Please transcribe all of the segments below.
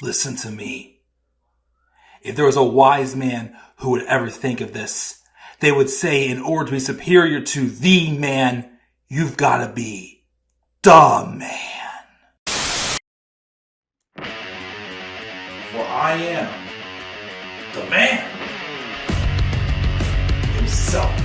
Listen to me. If there was a wise man who would ever think of this, they would say in order to be superior to the man, you've got to be the man. For I am the man himself.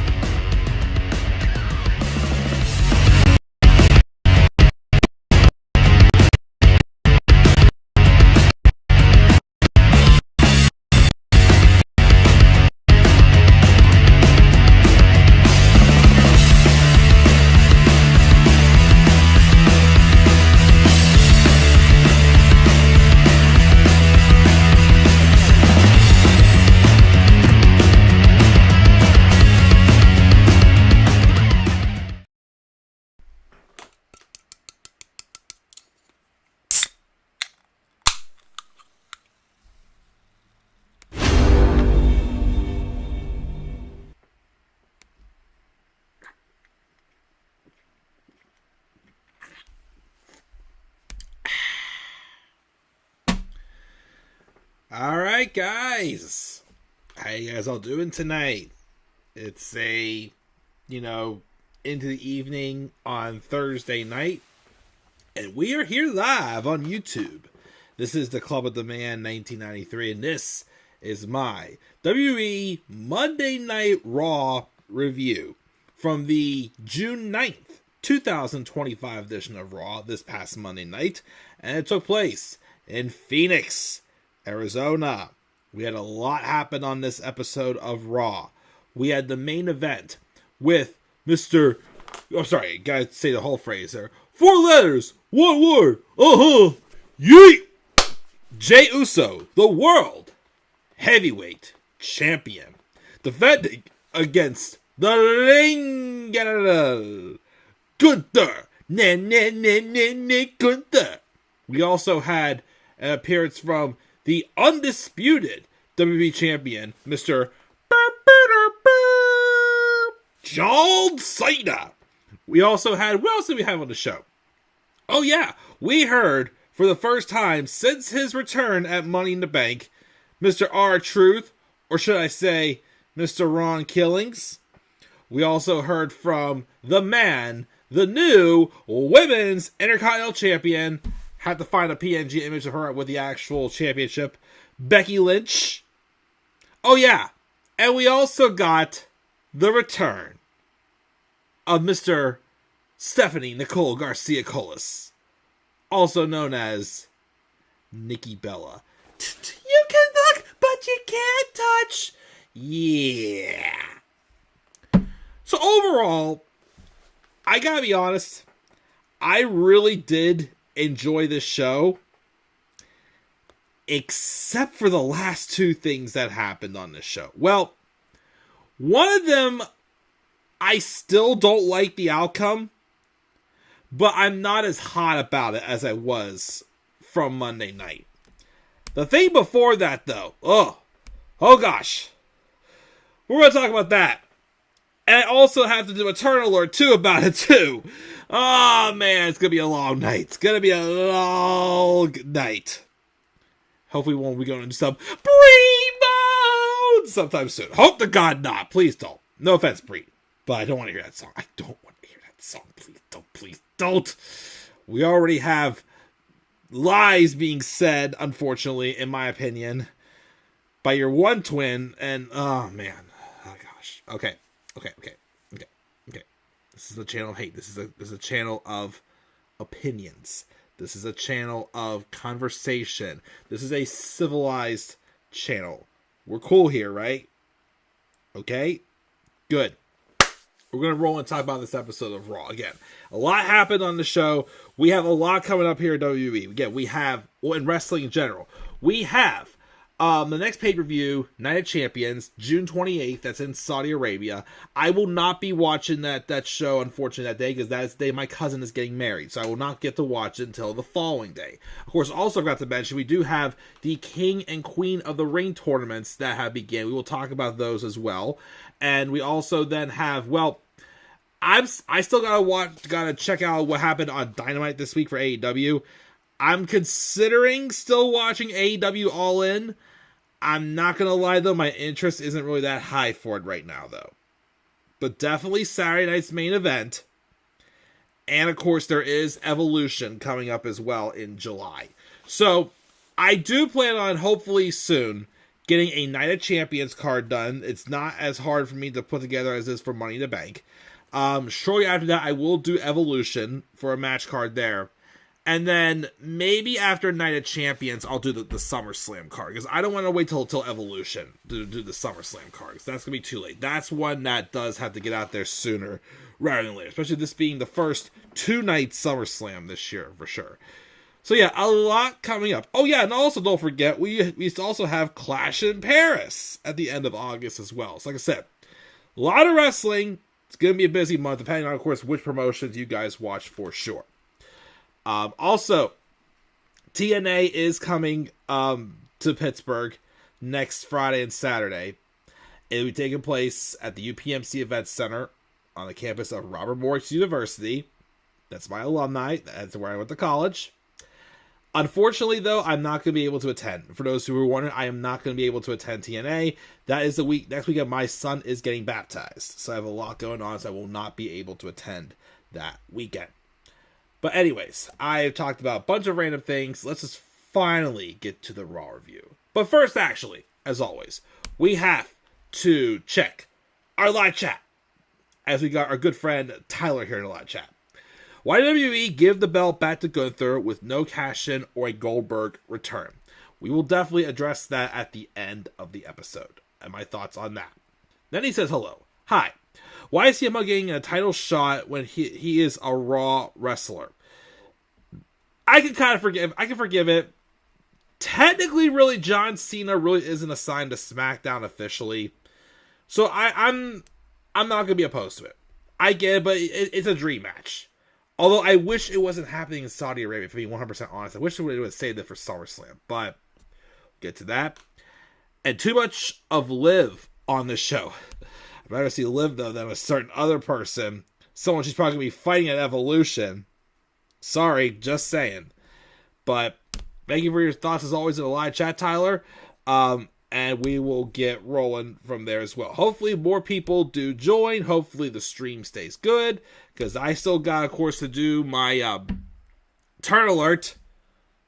Alright guys, how you guys all doing tonight? It's into the evening on Thursday night, and we are here live on YouTube. This is the Club of the Man 1993, and this is my WWE Monday Night Raw review from the June 9th, 2025 edition of Raw this past Monday night, and it took place in Phoenix, Arizona. We had a lot happen on this episode of Raw. We had the main event with Mr. Oh, sorry, gotta say the whole phrase there. 4 letters, 1 word, yeet! Jey Uso, the World Heavyweight Champion, defending against the Ring General, Gunther. Gunther. We also had an appearance from the undisputed WWE Champion, Mr. John Cena. We also had, what else did we have on the show? Oh yeah, we heard for the first time since his return at Money in the Bank, Mr. R-Truth, or should I say, Mr. Ron Killings. We also heard from the man, the new Women's Intercontinental Champion. Had to find a PNG image of her with the actual championship, Becky Lynch. Oh yeah, and we also got the return of Mr. Stephanie Nicole Garcia Colas, also known as Nikki Bella. You can look, but you can't touch. Yeah. So overall, I gotta be honest, I really did enjoy this show, except for the last 2 things that happened on this show. Well, one of them, I still don't like the outcome, but I'm not as hot about it as I was from Monday night. The thing before that, though, oh gosh, we're going to talk about that. And I also have to do a turn alert, too, about it, too. Oh, man, it's going to be a long night. It's going to be a long night. Hopefully we won't be going into some Bree mode sometime soon. Hope to God not. Please don't. No offense, Bree. But I don't want to hear that song. I don't want to hear that song. Please don't. Please don't. We already have lies being said, unfortunately, in my opinion, by your one twin. And, oh, man. Oh, gosh. Okay. This is a channel of hate. This is a channel of opinions. This is a channel of conversation. This is a civilized channel. We're cool here, right? Okay? Good. We're going to roll and talk about this episode of Raw. Again, a lot happened on the show. We have a lot coming up here at WWE. Again, we have, well, in wrestling in general, we have the next pay-per-view, Night of Champions, June 28th. That's in Saudi Arabia. I will not be watching that show, unfortunately, that day, because that is the day my cousin is getting married. So I will not get to watch it until the following day. Of course, also forgot to mention, we do have the King and Queen of the Ring tournaments that have begun. We will talk about those as well. And we also then have, well, I still gotta check out what happened on Dynamite this week for AEW. I'm considering still watching AEW All In. I'm not going to lie, though, my interest isn't really that high for it right now, though. But definitely Saturday night's main event. And, of course, there is Evolution coming up as well in July. So, I do plan on, hopefully soon, getting a Night of Champions card done. It's not as hard for me to put together as it is for Money in the Bank. Shortly after that, I will do Evolution for a match card there. And then maybe after Night of Champions, I'll do the SummerSlam card. Because I don't want to wait till Evolution to do the SummerSlam card. Because that's going to be too late. That's one that does have to get out there sooner rather than later. Especially this being the first 2-night SummerSlam this year, for sure. So yeah, a lot coming up. Oh yeah, and also don't forget, we also have Clash in Paris at the end of August as well. So like I said, a lot of wrestling. It's going to be a busy month, depending on, of course, which promotions you guys watch for sure. Also, TNA is coming to Pittsburgh next Friday and Saturday. It will be taking place at the UPMC Event Center on the campus of Robert Morris University. That's my alumni. That's where I went to college. Unfortunately, though, I'm not going to be able to attend. For those who were wondering, I am not going to be able to attend TNA. That is the week. Next weekend, my son is getting baptized. So I have a lot going on, so I will not be able to attend that weekend. But anyways, I've talked about a bunch of random things. Let's just finally get to the Raw review. But first, actually, as always, we have to check our live chat. As we got our good friend Tyler here in the live chat. Why did WWE give the belt back to Gunther with no cash-in or a Goldberg return? We will definitely address that at the end of the episode, and my thoughts on that. Then he says hello. Hi. Why is CM Punk getting a title shot when he is a Raw wrestler? I can forgive it. Technically, really, John Cena really isn't assigned to SmackDown officially. So I'm not going to be opposed to it. I get it, but it's a dream match. Although I wish it wasn't happening in Saudi Arabia, to be 100% honest. I wish it would have saved it for SummerSlam. But, we'll get to that. And too much of Liv on the show. I'd rather see Liv, though, than a certain other person. Someone she's probably going to be fighting at Evolution. Sorry, just saying. But, thank you for your thoughts as always in the live chat, Tyler. And we will get rolling from there as well. Hopefully more people do join. Hopefully the stream stays good. Because I still got, of course, to do my turn alert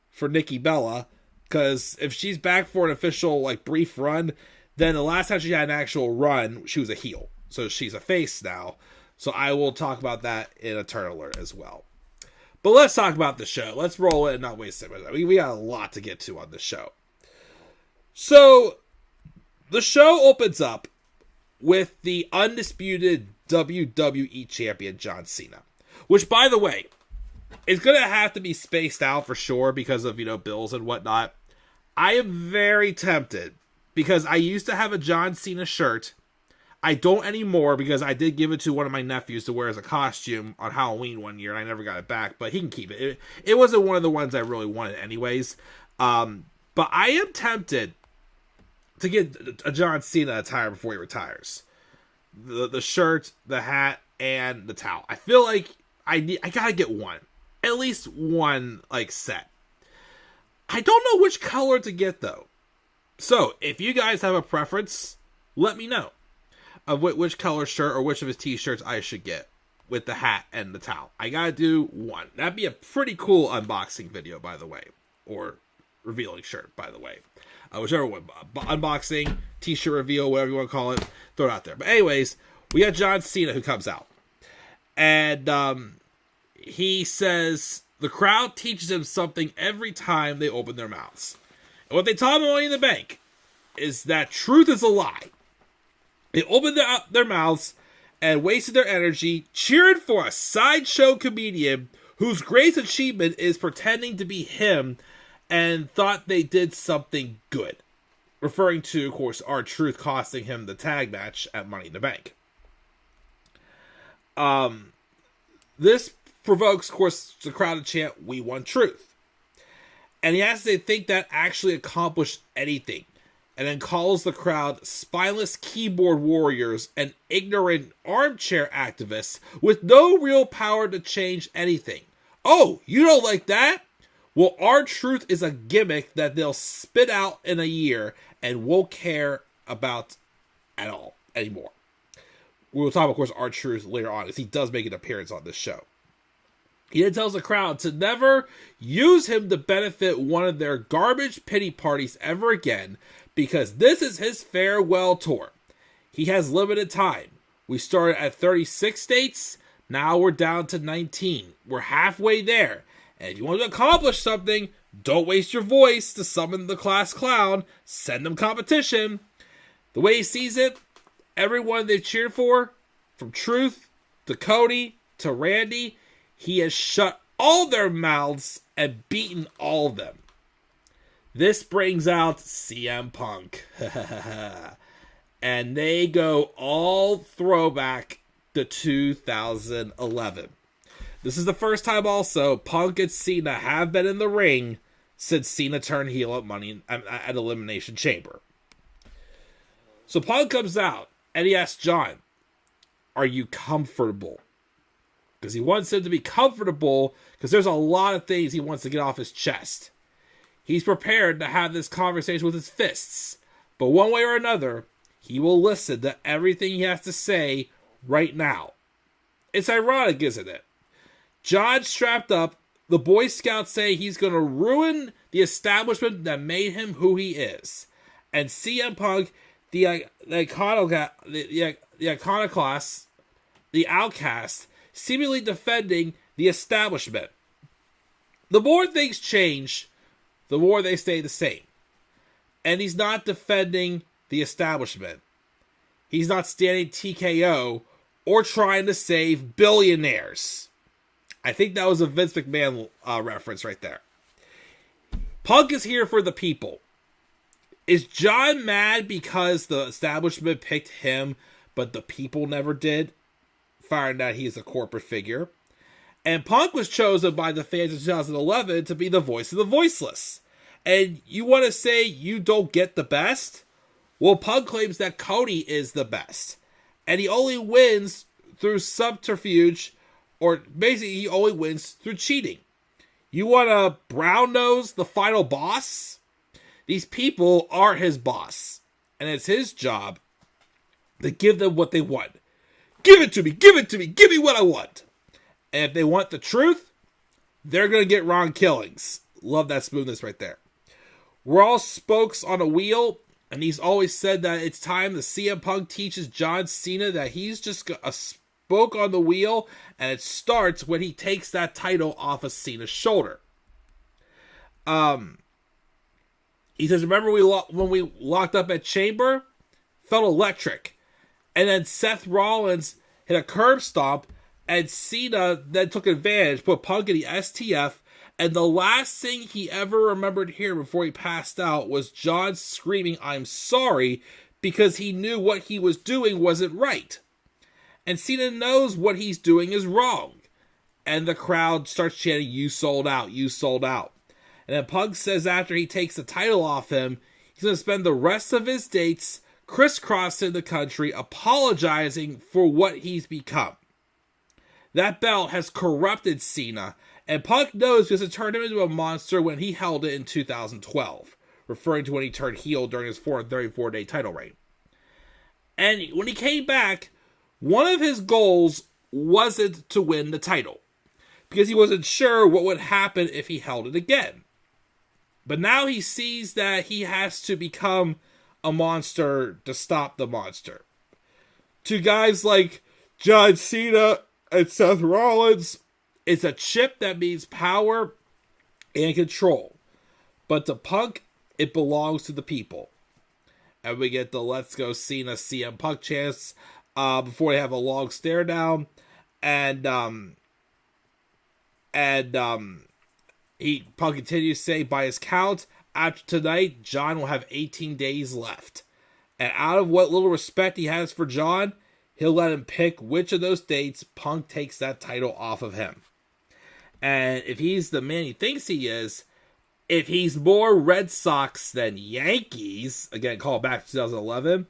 for Nikki Bella. Because if she's back for an official, brief run, then the last time she had an actual run, she was a heel. So she's a face now. So I will talk about that in a turn alert as well. But let's talk about the show. Let's roll it and not waste it. We got a lot to get to on the show. So, the show opens up with the undisputed WWE Champion John Cena. Which, by the way, is going to have to be spaced out for sure because of, bills and whatnot. I am very tempted because I used to have a John Cena shirt. I don't anymore because I did give it to one of my nephews to wear as a costume on Halloween one year and I never got it back, but he can keep it. It wasn't one of the ones I really wanted anyways. But I am tempted to get a John Cena attire before he retires. The shirt, the hat, and the towel. I feel like I gotta get one. At least one, set. I don't know which color to get, though. So, if you guys have a preference, let me know of which color shirt or which of his t-shirts I should get with the hat and the towel. I gotta do one. That'd be a pretty cool unboxing video, by the way. Or revealing shirt, by the way. Whichever one. Unboxing, t-shirt reveal, whatever you want to call it. Throw it out there. But anyways, we got John Cena who comes out. And he says the crowd teaches him something every time they open their mouths. And what they taught him Money in the Bank is that truth is a lie. They opened their mouths and wasted their energy cheering for a sideshow comedian whose greatest achievement is pretending to be him and thought they did something good. Referring to, of course, R-Truth costing him the tag match at Money in the Bank. This provokes, of course, the crowd to chant, "We want truth." And he asks if they think that actually accomplished anything. And then calls the crowd spineless keyboard warriors and ignorant armchair activists with no real power to change anything. Oh, you don't like that? Well, R-Truth is a gimmick that they'll spit out in a year and won't care about at all anymore. We will talk, of course, R-Truth later on, as he does make an appearance on this show. He then tells the crowd to never use him to benefit one of their garbage pity parties ever again, because this is his farewell tour. He has limited time. We started at 36 states, now we're down to 19. We're halfway there. And if you want to accomplish something, don't waste your voice to summon the class clown. Send them competition. The way he sees it, everyone they cheered for, from Truth to Cody to Randy, he has shut all their mouths and beaten all of them. This brings out CM Punk. And they go all throwback to 2011. This is the first time also Punk and Cena have been in the ring since Cena turned heel at Elimination Chamber. So Punk comes out and he asks John, are you comfortable? Because he wants him to be comfortable because there's a lot of things he wants to get off his chest. He's prepared to have this conversation with his fists, but one way or another, he will listen to everything he has to say right now. It's ironic, isn't it? John's strapped up. The Boy Scouts say he's going to ruin the establishment that made him who he is. And CM Punk, the iconoclast, the outcast, seemingly defending the establishment. The more things change, the more they stay the same. And he's not defending the establishment. He's not standing TKO or trying to save billionaires. I think that was a Vince McMahon reference right there. Punk is here for the people. Is John mad because the establishment picked him, but the people never did? Firing that he's a corporate figure. And Punk was chosen by the fans in 2011 to be the voice of the voiceless. And you want to say you don't get the best? Well, Punk claims that Cody is the best. And he only wins through subterfuge, or basically he only wins through cheating. You want to brown nose the final boss? These people are his boss. And it's his job to give them what they want. Give it to me, give it to me, give me what I want. And if they want the truth, they're going to get Ron Killings. Love that smoothness right there. We're all spokes on a wheel, and he's always said that it's time the CM Punk teaches John Cena that he's just a spoke on the wheel, and it starts when he takes that title off of Cena's shoulder. He says, remember when we locked up at Chamber? Felt electric. And then Seth Rollins hit a curb stomp, and Cena then took advantage, put Punk in the STF, and the last thing he ever remembered hearing before he passed out was John screaming, I'm sorry, because he knew what he was doing wasn't right. And Cena knows what he's doing is wrong. And the crowd starts chanting, you sold out, you sold out. And then Punk says after he takes the title off him, he's going to spend the rest of his dates crisscrossing the country, apologizing for what he's become. That belt has corrupted Cena, and Punk knows because it turned him into a monster when he held it in 2012, referring to when he turned heel during his 434-day title reign. And when he came back, one of his goals wasn't to win the title, because he wasn't sure what would happen if he held it again. But now he sees that he has to become a monster to stop the monster. To guys like John Cena and Seth Rollins, it's a chip that means power and control. But to Punk, it belongs to the people. And we get the Let's Go Cena CM Punk chants before they have a long stare down. And Punk continues to say, by his count, after tonight, John will have 18 days left. And out of what little respect he has for John, he'll let him pick which of those dates Punk takes that title off of him. And if he's the man he thinks he is, if he's more Red Sox than Yankees, again, call back to 2011,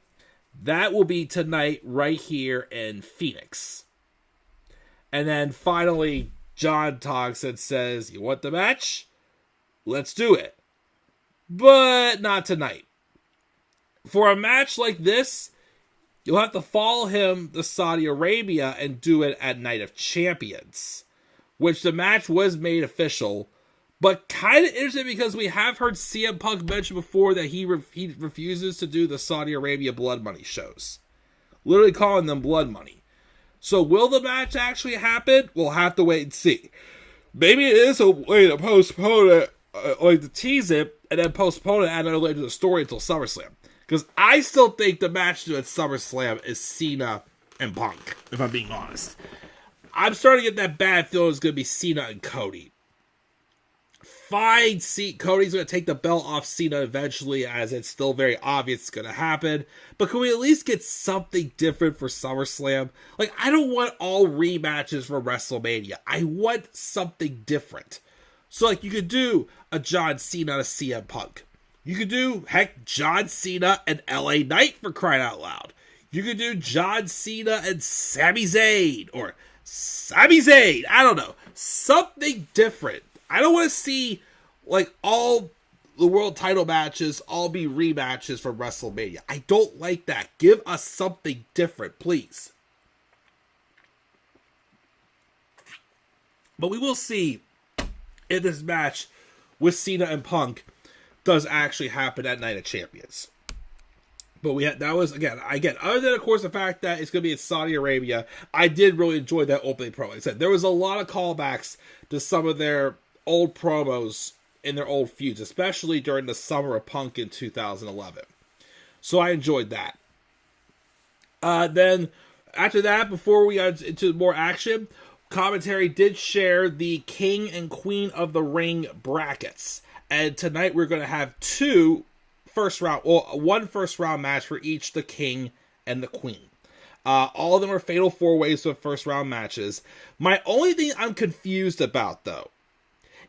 that will be tonight right here in Phoenix. And then finally, John talks and says, you want the match? Let's do it. But not tonight. For a match like this, you'll have to follow him to Saudi Arabia and do it at Night of Champions, which the match was made official, but kind of interesting because we have heard CM Punk mention before that he refuses to do the Saudi Arabia Blood Money shows, literally calling them Blood Money. So will the match actually happen? We'll have to wait and see. Maybe it is a way to postpone it, or to tease it, and then postpone it and add another layer to the story until SummerSlam. Because I still think the match to do at SummerSlam is Cena and Punk, if I'm being honest. I'm starting to get that bad feeling it's going to be Cena and Cody. Fine, Cody's going to take the belt off Cena eventually, as it's still very obvious it's going to happen. But can we at least get something different for SummerSlam? Like, I don't want all rematches for WrestleMania. I want something different. So, like, you could do a John Cena to CM Punk. You could do, heck, John Cena and LA Knight, for crying out loud. You could do John Cena and Sami Zayn, or Sami Zayn. I don't know. Something different. I don't want to see, like, all the world title matches all be rematches from WrestleMania. I don't like that. Give us something different, please. But we will see if this match with Cena and Punk does actually happen at Night of Champions. But that was, again, other than, of course, the fact that it's going to be in Saudi Arabia, I did really enjoy that opening promo. Like I said, there was a lot of callbacks to some of their old promos in their old feuds, especially during the Summer of Punk in 2011. So I enjoyed that. Then, after that, before we got into more action, commentary did share the King and Queen of the Ring brackets. And tonight we're going to have one first round match for each, the King and the Queen. All of them are fatal 4-ways of first round matches. My only thing I'm confused about, though,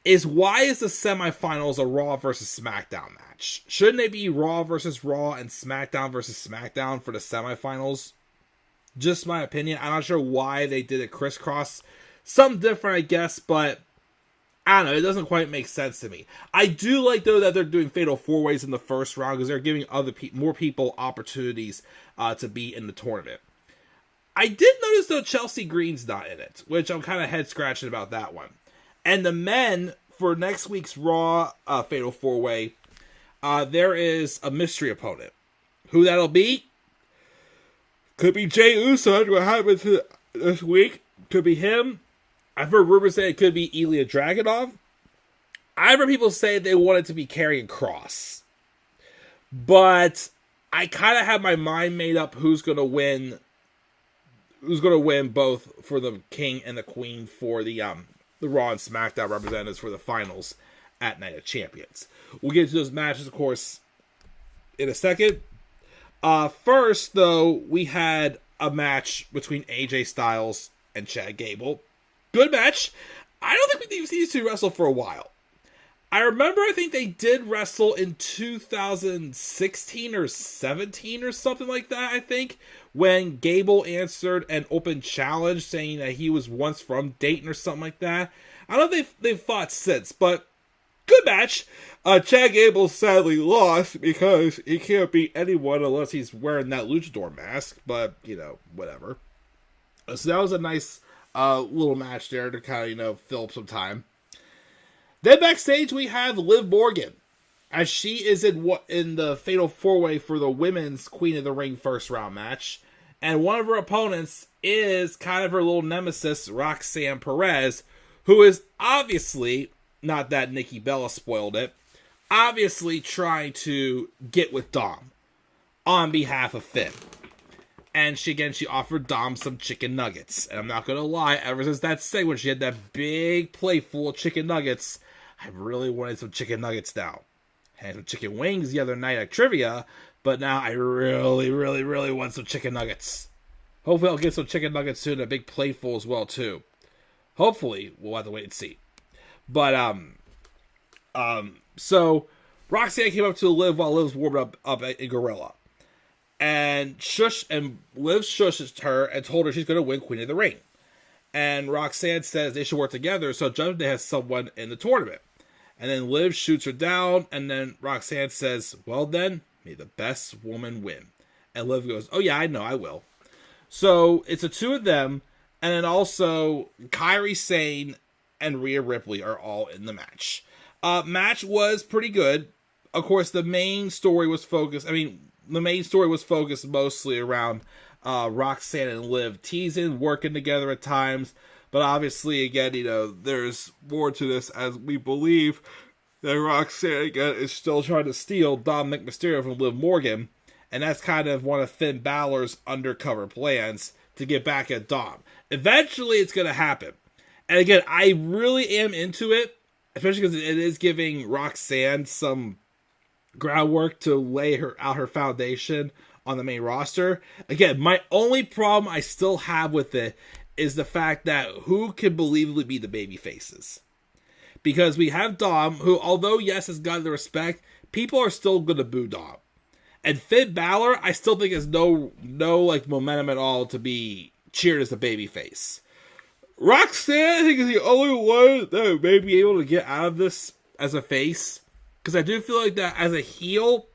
is why is the semifinals a Raw versus SmackDown match? Shouldn't they be Raw versus Raw and SmackDown versus SmackDown for the semifinals? Just my opinion. I'm not sure why they did it crisscross. Something different, I guess, but I don't know. It doesn't quite make sense to me. I do like, though, that they're doing fatal 4-ways in the first round because they're giving more people opportunities to be in the tournament. I did notice, though, Chelsea Green's not in it, which I'm kind of head-scratching about that one. And the men, for next week's Raw fatal 4-way, there is a mystery opponent. Who that'll be? Could be Jey Uso, what happened this week. Could be him. I've heard rumors say it could be Ilya Dragunov. I've heard people say they want it to be Karrion Kross. But I kind of have my mind made up who's going to win. Who's going to win both for the King and the Queen for the Raw and SmackDown representatives for the finals at Night of Champions. We'll get to those matches, of course, in a second. First, though, we had a match between AJ Styles and Chad Gable. Good match. I don't think we've seen these two wrestle for a while. I think they did wrestle in 2016 or 17 or something like that, I think, when Gable answered an open challenge saying that he was once from Dayton or something like that. I don't think they've fought since, but good match. Chad Gable sadly lost because he can't beat anyone unless he's wearing that luchador mask, but, whatever. So that was a nice little match there to kind of, fill up some time. Then backstage we have Liv Morgan, as she is in the Fatal 4-Way for the Women's Queen of the Ring first round match. And one of her opponents is kind of her little nemesis, Roxanne Perez, who is obviously, not that Nikki Bella spoiled it, obviously trying to get with Dom on behalf of Finn. And she offered Dom some chicken nuggets. And I'm not going to lie, ever since that segment, she had that big plate full of chicken nuggets. I really wanted some chicken nuggets now. I had some chicken wings the other night at trivia, but now I really, really, really want some chicken nuggets. Hopefully I'll get some chicken nuggets soon, a big plate full as well, too. Hopefully, we'll have to wait and see. But, so Roxanne came up to Liv while Liv was warming up in Gorilla. And Liv shushed her and told her she's going to win Queen of the Ring. And Roxanne says they should work together so Judgment Day has someone in the tournament. And then Liv shoots her down, and then Roxanne says, well then, may the best woman win. And Liv goes, oh yeah, I know, I will. So it's the two of them, and then also Kairi Sane and Rhea Ripley are all in the match. Match was pretty good. Of course, the main story was focused mostly around Roxanne and Liv teasing, working together at times. But obviously, again, there's more to this, as we believe that Roxanne, again, is still trying to steal Dominic Mysterio from Liv Morgan. And that's kind of one of Finn Balor's undercover plans to get back at Dom. Eventually, it's going to happen. And again, I really am into it, especially because it is giving Roxanne some groundwork to lay out her foundation on the main roster. Again, my only problem I still have with it is the fact that who can believably be the baby faces? Because we have Dom, who, although yes, has gotten the respect, people are still going to boo Dom. And Finn Balor, I still think has no like momentum at all to be cheered as the baby face. Roxanne, I think, is the only one that may be able to get out of this as a face. Because I do feel like that as a heel,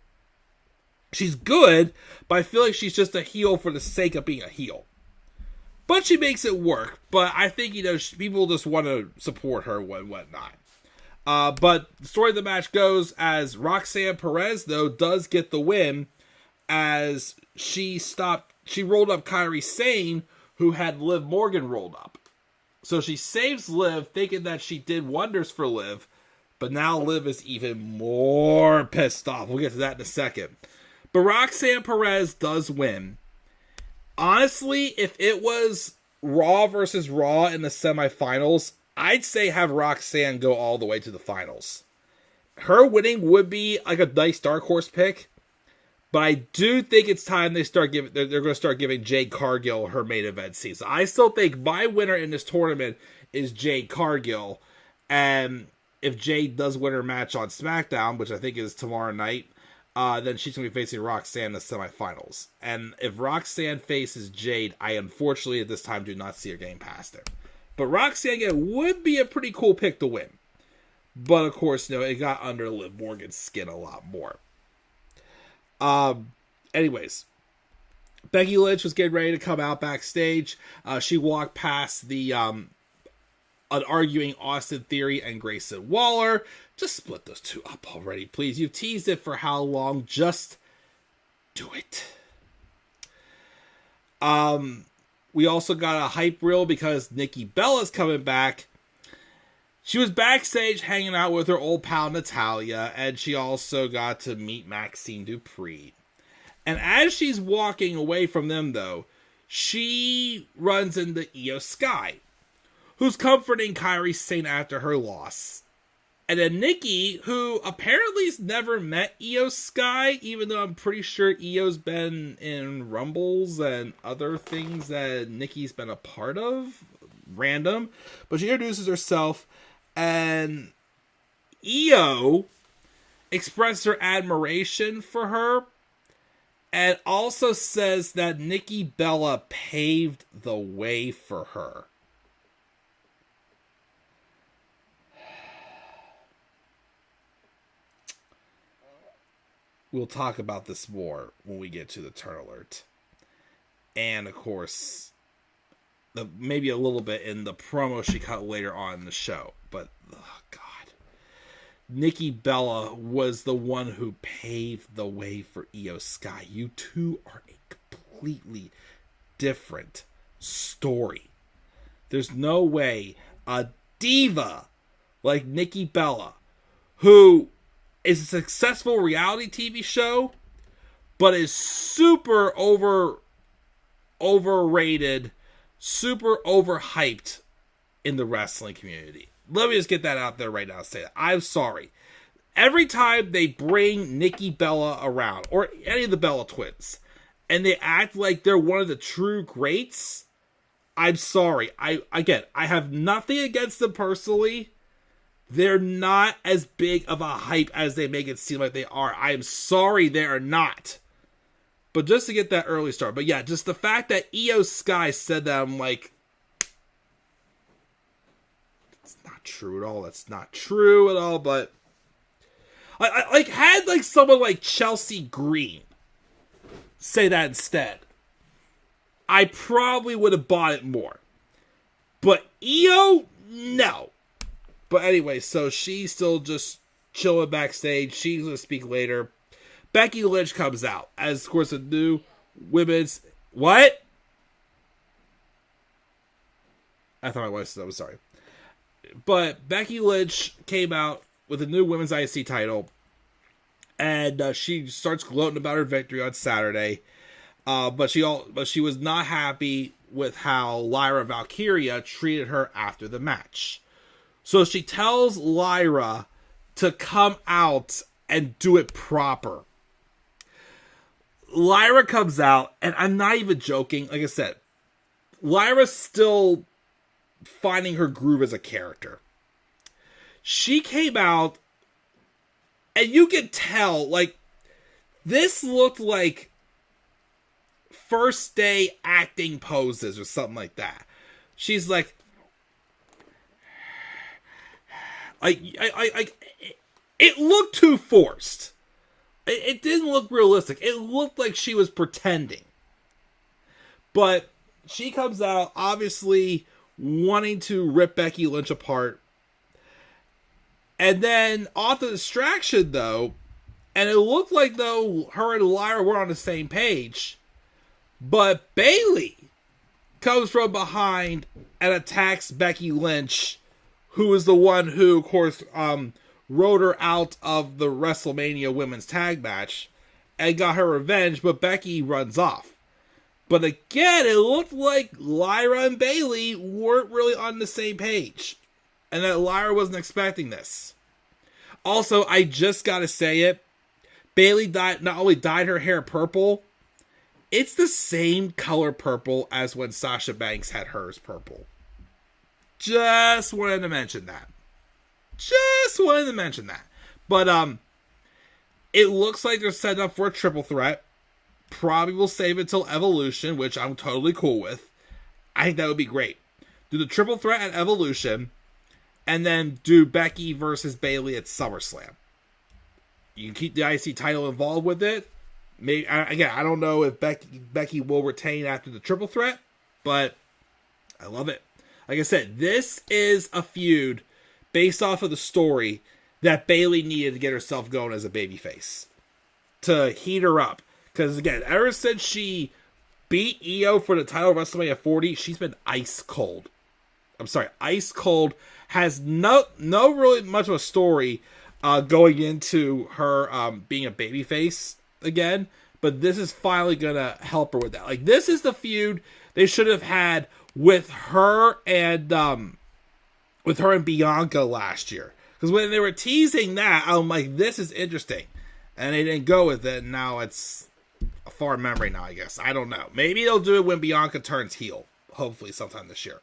she's good, but I feel like she's just a heel for the sake of being a heel. But she makes it work. But I think, people just want to support her and whatnot. But the story of the match goes as Roxanne Perez, though, does get the win as she rolled up Kairi Sane, who had Liv Morgan rolled up. So she saves Liv, thinking that she did wonders for Liv. But now Liv is even more pissed off. We'll get to that in a second. But Roxanne Perez does win. Honestly, if it was Raw versus Raw in the semifinals, I'd say have Roxanne go all the way to the finals. Her winning would be like a nice dark horse pick. But I do think it's time they're going to start giving Jade Cargill her main event seat. So I still think my winner in this tournament is Jade Cargill. And if Jade does win her match on SmackDown, which I think is tomorrow night, then she's going to be facing Roxanne in the semifinals. And if Roxanne faces Jade, I unfortunately at this time do not see her getting past her. But Roxanne again would be a pretty cool pick to win. But of course, it got under Liv Morgan's skin a lot more. Anyways, Becky Lynch was getting ready to come out backstage. She walked past the arguing Austin Theory and Grayson Waller. Just split those two up already, please. You've teased it for how long? Just do it. We also got a hype reel because Nikki Bella's coming back. She was backstage hanging out with her old pal Natalya, and she also got to meet Maxine Dupree. And as she's walking away from them, though, she runs into Io Sky, who's comforting Kairi Sane after her loss. And then Nikki, who apparently has never met Io Sky, even though I'm pretty sure Io's been in Rumbles and other things that Nikki's been a part of. Random. But she introduces herself, and Io expressed her admiration for her, and also says that Nikki Bella paved the way for her. We'll talk about this more when we get to the turn alert. And, of course, maybe a little bit in the promo she cut later on in the show. But, oh God. Nikki Bella was the one who paved the way for Io Sky. You two are a completely different story. There's no way a diva like Nikki Bella, who is a successful reality TV show, but is super overrated, super overhyped in the wrestling community. Let me just get that out there right now and say that. I'm sorry. Every time they bring Nikki Bella around, or any of the Bella twins, and they act like they're one of the true greats, I'm sorry. I have nothing against them personally. They're not as big of a hype as they make it seem like they are. I am sorry they are not. But just to get that early start. But yeah, just the fact that Io Sky said that, I'm like, it's not true at all. That's not true at all. But Like, had like someone like Chelsea Green say that instead, I probably would have bought it more. But Io, no. But anyway, so she's still just chilling backstage. She's going to speak later. Becky Lynch comes out as, of course, a new women's... What? I thought I was sorry. But Becky Lynch came out with a new women's IC title. And she starts gloating about her victory on Saturday. But she was not happy with how Lyra Valkyria treated her after the match. So she tells Lyra to come out and do it proper. Lyra comes out, and I'm not even joking. Like I said, Lyra's still finding her groove as a character. She came out, and you can tell, like, this looked like first day acting poses or something like that. She's like, it looked too forced. It didn't look realistic. It looked like she was pretending. But she comes out, obviously wanting to rip Becky Lynch apart. And then off the distraction, though, and it looked like, though, her and Lyra were on the same page. But Bayley comes from behind and attacks Becky Lynch, who is the one who, of course, rode her out of the WrestleMania women's tag match and got her revenge, but Becky runs off. But again, it looked like Lyra and Bayley weren't really on the same page, and that Lyra wasn't expecting this. Also, I just gotta say it, Bayley not only dyed her hair purple, it's the same color purple as when Sasha Banks had hers purple. Just wanted to mention that. But, it looks like they're set up for a triple threat. Probably will save it till Evolution, which I'm totally cool with. I think that would be great. Do the triple threat at Evolution, and then do Becky versus Bayley at SummerSlam. You can keep the IC title involved with it. Maybe, again, I don't know if Becky will retain after the triple threat, but I love it. Like I said, this is a feud based off of the story that Bayley needed to get herself going as a babyface. To heat her up. Because again, ever since she beat Io for the title of WrestleMania 40, she's been ice cold. Ice cold. Has no really much of a story going into her being a babyface again. But this is finally going to help her with that. Like, this is the feud they should have had with her and Bianca last year. Because when they were teasing that, I'm like, this is interesting. And they didn't go with it, and now it's a far memory now, I guess. I don't know. Maybe they'll do it when Bianca turns heel. Hopefully sometime this year.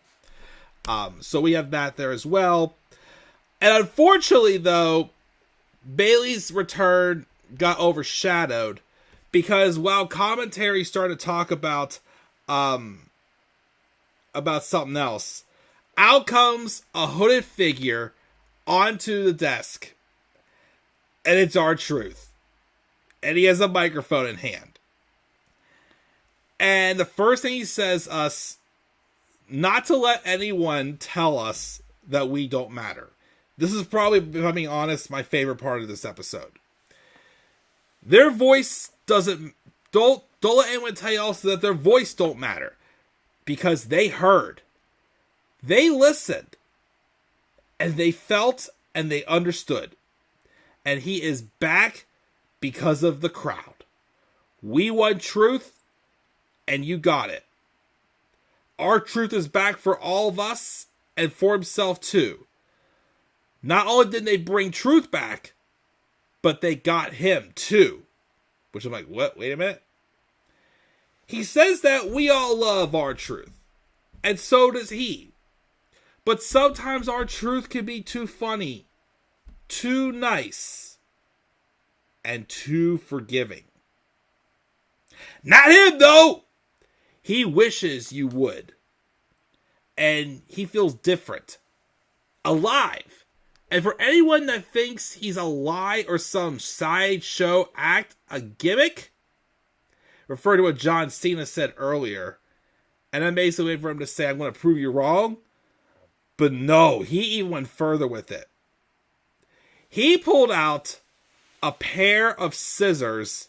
So we have that there as well. And unfortunately, though, Bayley's return got overshadowed. Because while commentary started to talk about something else, out comes a hooded figure onto the desk. And it's R-Truth. And he has a microphone in hand. And the first thing he says us, not to let anyone tell us that we don't matter. This is probably, if I'm being honest, my favorite part of this episode. Their voice doesn't, don't let anyone tell you also that their voice don't matter. Because they heard. They listened. And they felt and they understood. And he is back because of the crowd. We want truth, and you got it. R-Truth is back for all of us, and for himself too. Not only did they bring truth back, but they got him too. Which I'm like, what? Wait a minute. He says that we all love R-Truth, and so does he. But sometimes R-Truth can be too funny, too nice, and too forgiving. Not him, though! He wishes you would. And he feels different. Alive. And for anyone that thinks he's a lie or some sideshow act, a gimmick, refer to what John Cena said earlier. And I'm basically waiting for him to say, I'm going to prove you wrong. But no, he even went further with it. He pulled out a pair of scissors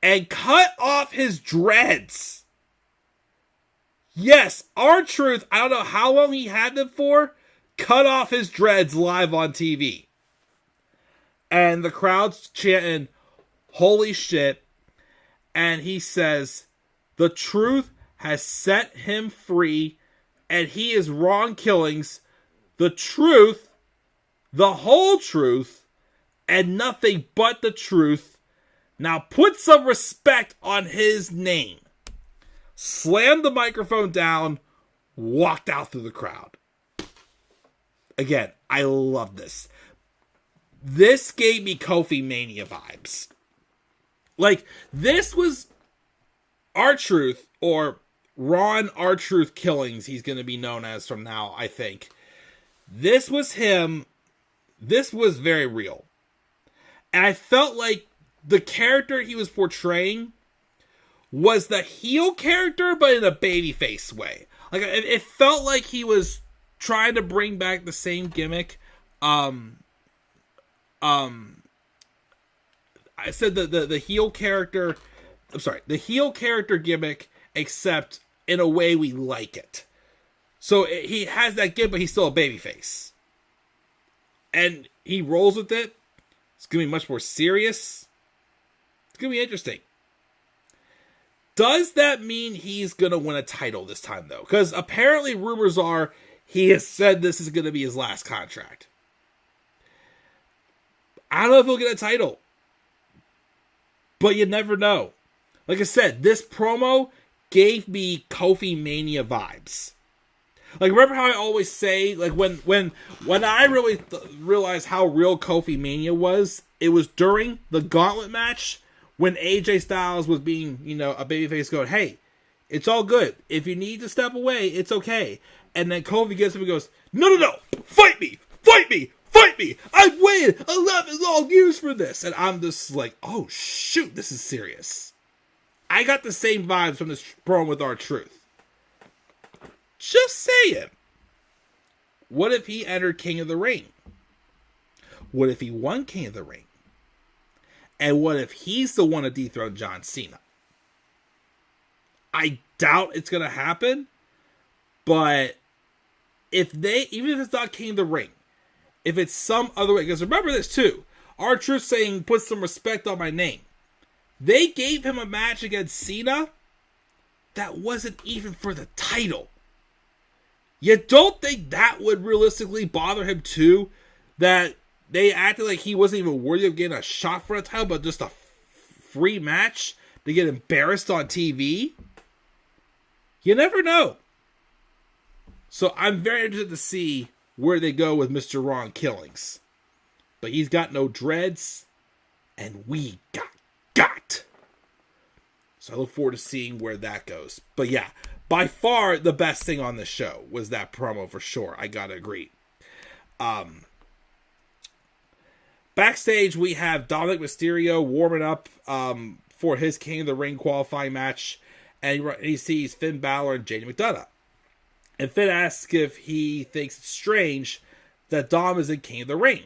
and cut off his dreads. Yes, R-Truth, I don't know how long he had them for, cut off his dreads live on TV. And the crowd's chanting, holy shit. And he says, the truth has set him free, and he is Ron Killings, the truth, the whole truth, and nothing but the truth. Now put some respect on his name. Slammed the microphone down, walked out through the crowd. Again, I love this. This gave me Kofi Mania vibes. Like, this was R-Truth, or Ron R-Truth Killings, he's going to be known as from now, I think. This was him. This was very real. And I felt like the character he was portraying was the heel character, but in a babyface way. Like, it felt like he was trying to bring back the same gimmick. I said the heel character. I'm sorry, the heel character gimmick, except in a way we like it. So he has that gimmick, but he's still a babyface, and he rolls with it. It's gonna be much more serious. It's gonna be interesting. Does that mean he's gonna win a title this time, though? Because apparently rumors are he has said this is gonna be his last contract. I don't know if he'll get a title, but you never know. Like I said, this promo gave me Kofi Mania vibes. Like, remember how I always say, like, when I really realized how real Kofi Mania was, it was during the Gauntlet match when AJ Styles was being, a babyface going, hey, it's all good. If you need to step away, it's okay. And then Kofi gets him and goes, no, fight me, fight me, fight me. I've waited 11 long years for this. And I'm just like, oh, shoot, this is serious. I got the same vibes from this promo with R-Truth. Just saying. What if he entered King of the Ring? What if he won King of the Ring? And what if he's the one to dethrone John Cena? I doubt it's going to happen. But even if it's not King of the Ring, if it's some other way, because remember this too, R-Truth saying, put some respect on my name. They gave him a match against Cena that wasn't even for the title. You don't think that would realistically bother him too? That they acted like he wasn't even worthy of getting a shot for a title, but just a free match to get embarrassed on TV? You never know. So I'm very interested to see where they go with Mr. Ron Killings. But he's got no dreads, and we got. So I look forward to seeing where that goes. But yeah, by far the best thing on the show was that promo for sure. I gotta agree. Backstage, we have Dominic Mysterio warming up for his King of the Ring qualifying match. And he sees Finn Balor and JD McDonough. And Finn asks if he thinks it's strange that Dom is in King of the Ring.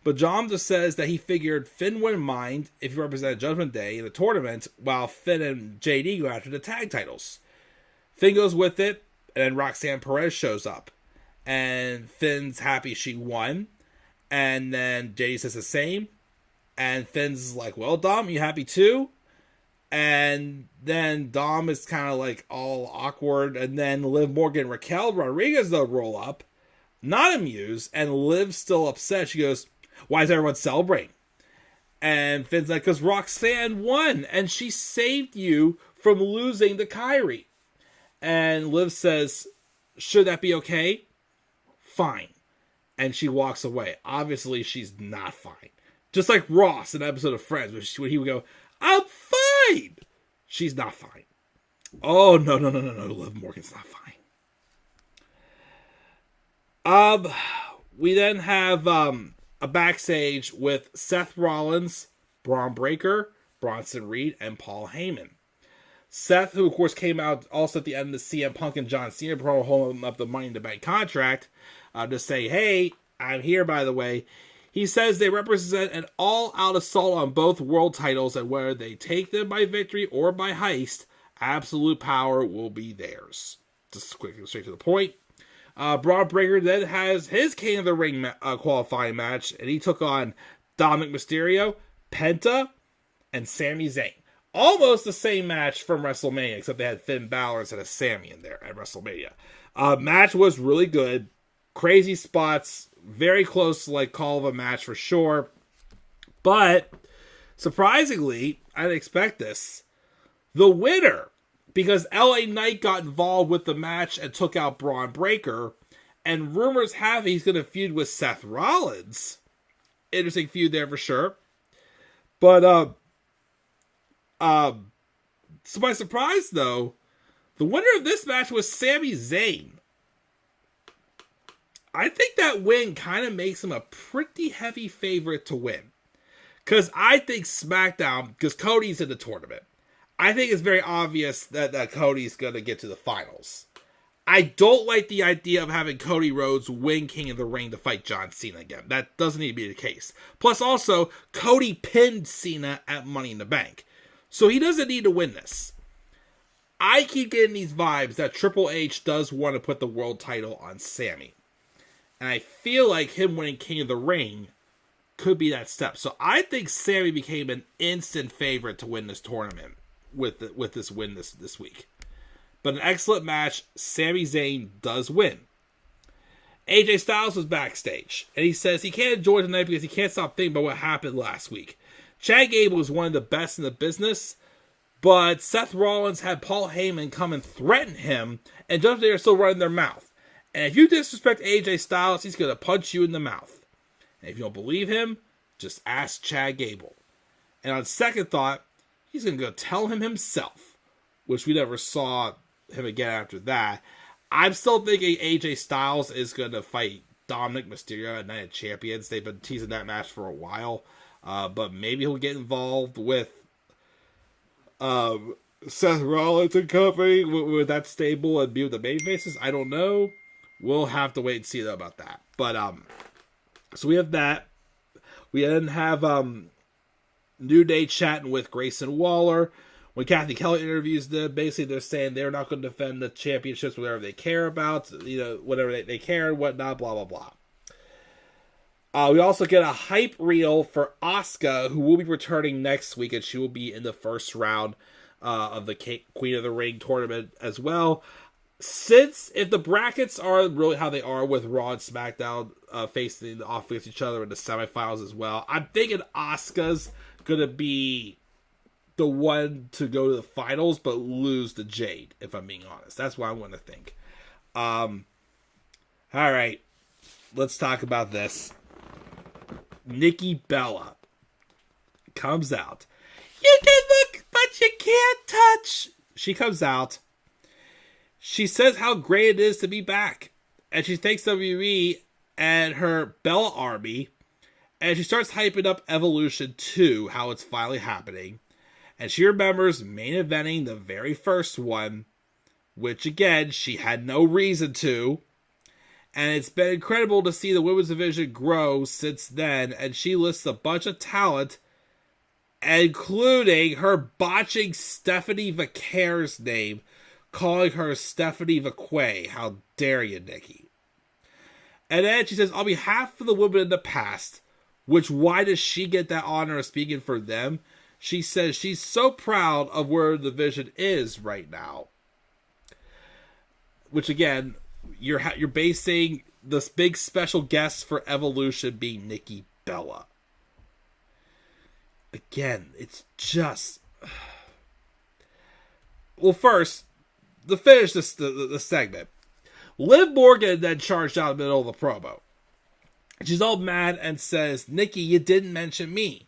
But Dom just says that he figured Finn wouldn't mind if he represented Judgment Day in the tournament while Finn and JD go after the tag titles. Finn goes with it, and then Roxanne Perez shows up. And Finn's happy she won. And then JD says the same. And Finn's like, well, Dom, you happy too? And then Dom is kind of like all awkward. And then Liv Morgan and Raquel Rodriguez, though, roll up. Not amused. And Liv's still upset. She goes, why is everyone celebrating? And Finn's like, because Roxanne won. And she saved you from losing to Kyrie. And Liv says, should that be okay? Fine. And she walks away. Obviously, she's not fine. Just like Ross in an episode of Friends, when he would go, I'm fine. She's not fine. Oh, no. Liv Morgan's not fine. we then have a backstage with Seth Rollins, Braun Breaker, Bronson Reed, and Paul Heyman. Seth, who of course came out also at the end of the CM Punk and John Cena promo holding up the Money in the Bank contract to say, hey, I'm here by the way. He says they represent an all-out assault on both world titles, and whether they take them by victory or by heist, absolute power will be theirs. Just quickly, straight to the point. Braun Breaker then has his King of the Ring qualifying match, and he took on Dominic Mysterio, Penta, and Sami Zayn. Almost the same match from WrestleMania, except they had Finn Balor instead of Sami in there at WrestleMania. Match was really good. Crazy spots. Very close, call of a match for sure. But, surprisingly, I didn't expect this. The winner, because LA Knight got involved with the match and took out Braun Breaker, and rumors have he's going to feud with Seth Rollins. Interesting feud there for sure. But, to my surprise, though, the winner of this match was Sami Zayn. I think that win kind of makes him a pretty heavy favorite to win. Because I think SmackDown, because Cody's in the tournament, I think it's very obvious that Cody's going to get to the finals. I don't like the idea of having Cody Rhodes win King of the Ring to fight John Cena again. That doesn't need to be the case. Plus also, Cody pinned Cena at Money in the Bank. So he doesn't need to win this. I keep getting these vibes that Triple H does want to put the world title on Sami. And I feel like him winning King of the Ring could be that step. So I think Sami became an instant favorite to win this tournament with this win this week. But an excellent match. Sami Zayn does win. AJ Styles was backstage. And he says he can't enjoy tonight because he can't stop thinking about what happened last week. Chad Gable was one of the best in the business. But Seth Rollins had Paul Heyman come and threaten him. And just they are still running their mouth. And if you disrespect AJ Styles, he's going to punch you in the mouth. And if you don't believe him, just ask Chad Gable. And on second thought, he's going to go tell him himself, which we never saw him again after that. I'm still thinking AJ Styles is going to fight Dominic Mysterio at Night of Champions. They've been teasing that match for a while. But maybe he'll get involved with Seth Rollins and company with that stable and be with the babyfaces. I don't know. We'll have to wait and see though about that. But so we have that. We then have New Day chatting with Grayson Waller. When Kathy Kelly interviews them, basically they're saying they're not going to defend the championships, whatever they care about, whatever they care and whatnot, blah blah blah. We also get a hype reel for Asuka, who will be returning next week, and she will be in the first round of the Queen of the Ring tournament as well. Since if the brackets are really how they are with Raw and SmackDown facing off against each other in the semifinals as well, I'm thinking Asuka's gonna be the one to go to the finals but lose to Jade, if I'm being honest. That's what I want to think. Alright, let's talk about this. Nikki Bella comes out. You can look, but you can't touch. She comes out. She says how great it is to be back. And she thanks WWE and her Bella Army. And she starts hyping up Evolution 2, how it's finally happening. And she remembers main eventing the very first one, which again, she had no reason to. And it's been incredible to see the women's division grow since then. And she lists a bunch of talent, including her botching Stephanie Vaquer's name, calling her Stephanie Vaquay. How dare you, Nikki? And then she says, on behalf of the women in the past, which why does she get that honor of speaking for them? She says she's so proud of where the division is right now. Which again, you're basing this big special guest for Evolution being Nikki Bella. Again, it's just... Well, first, to finish the segment, Liv Morgan then charged out in the middle of the promo. She's all mad and says, Nikki, you didn't mention me.